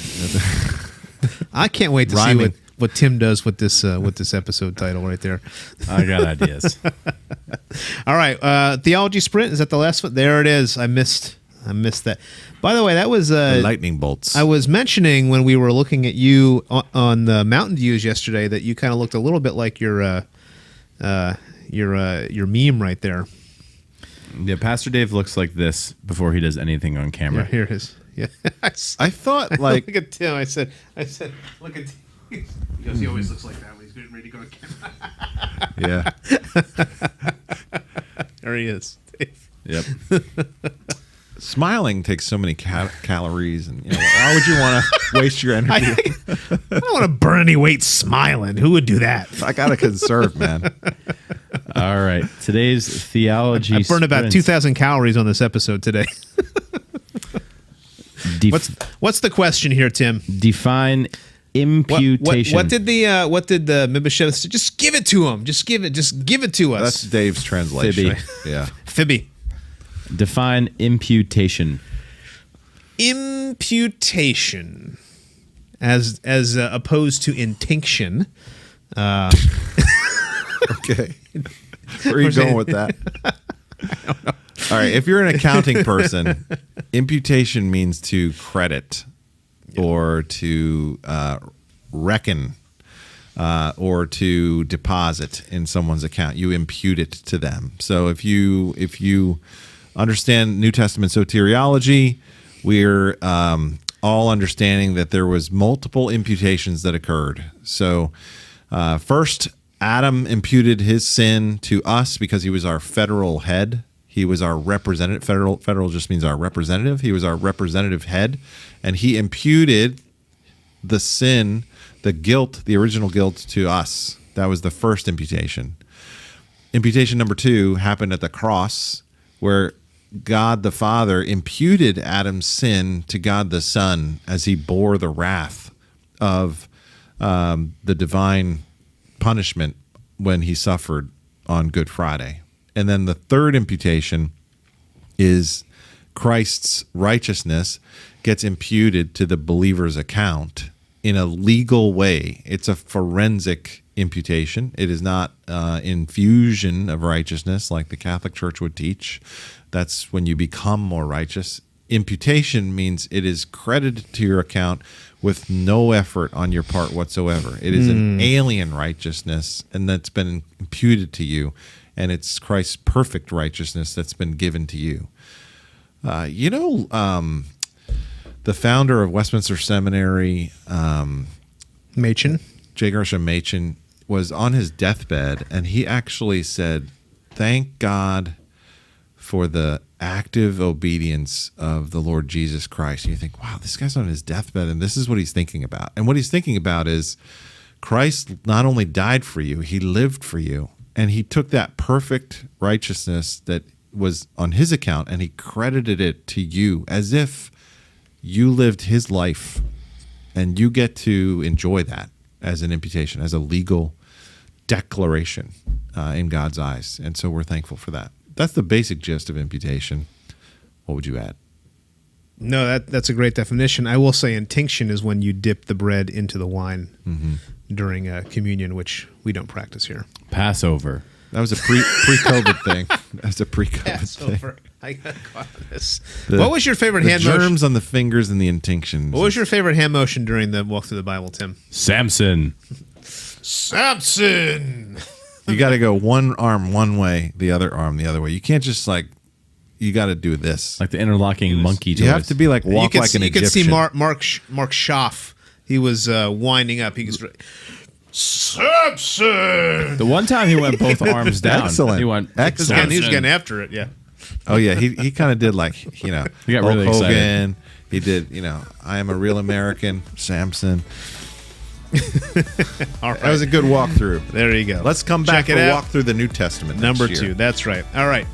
I can't wait to Rhyming. see what Tim does with this episode title right there. I got ideas. All right, Theology Sprint, is that the last one? There it is. I missed that. By the way, that was lightning bolts. I was mentioning when we were looking at you on the mountain views yesterday that you kind of looked a little bit like your meme right there. Yeah, Pastor Dave looks like this before he does anything on Yeah, camera. here it is. Yeah, I thought like look at Tim. I said, look at Tim. He goes, he always looks like that when he's getting ready to go to camera. yeah. There he is. Yep. Smiling takes so many calories, and why would you want to waste your energy? I don't want to burn any weight smiling. Who would do that? I gotta conserve, man. All right. Today's theology. I burned about sprint. 2,000 calories on this episode today. What's the question here, Tim? Define imputation. What did the Mephibosheth say? Just give it to him. Just give it to us. That's Dave's translation. Phibby. Yeah. Phibby. Define imputation. Imputation, as opposed to intinction. Okay. Where are you going with that? All right. If you're an accounting person, imputation means to credit or to reckon or to deposit in someone's account. You impute it to them. So if you understand New Testament soteriology, we're all understanding that there was multiple imputations that occurred. So first, Adam imputed his sin to us because he was our federal head. He was our representative. Federal just means our representative. He was our representative head, and he imputed the sin, the guilt, the original guilt to us. That was the first imputation. Imputation number 2 happened at the cross, where God the Father imputed Adam's sin to God the Son as he bore the wrath of the divine punishment when he suffered on Good Friday. And then the third imputation is Christ's righteousness gets imputed to the believer's account in a legal way. It's a forensic imputation. It is not infusion of righteousness like the Catholic Church would teach. That's when you become more righteous. Imputation means it is credited to your account with no effort on your part whatsoever. It is an alien righteousness, and that's been imputed to you, and it's Christ's perfect righteousness that's been given to you. The founder of Westminster Seminary, Machen. J. Gresham Machen, was on his deathbed, and he actually said, "Thank God for the active obedience of the Lord Jesus Christ." And you think, wow, this guy's on his deathbed, and this is what he's thinking about. And what he's thinking about is Christ not only died for you, he lived for you. And he took that perfect righteousness that was on his account, and he credited it to you as if you lived his life, and you get to enjoy that as an imputation, as a legal declaration in God's eyes. And so we're thankful for that. That's the basic gist of imputation. What would you add? No, that's a great definition. I will say intinction is when you dip the bread into the wine during communion, which we don't practice here. Passover. That was a pre-COVID thing. That was a pre-COVID Passover. thing. I got caught on this. What was your favorite hand motion? motion? Germs on the fingers and the intinction. What was your favorite hand motion during the walk through the Bible, Tim? Samson. Samson. You got to go one arm one way, the other arm the other way. You can't just you got to do this. Like the interlocking monkey toys. You have to be walk like an Egyptian. You could see Mark Schaff. He was winding up. He was Samson. The one time he went both arms down. Excellent. He went Excellent. He was getting after it, yeah. Oh, yeah. He kind of did he got really Hulk excited. Hogan. He did, I am a real American, Samson. All right. That was a good walkthrough. There you go. Let's come back Check it and out. walk through the New Testament. Number next year. 2. That's right. All right.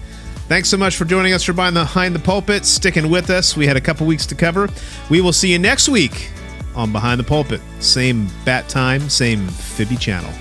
Thanks so much for joining us for Behind the Pulpit, sticking with us. We had a couple weeks to cover. We will see you next week on Behind the Pulpit. Same bat time, same Phibby channel.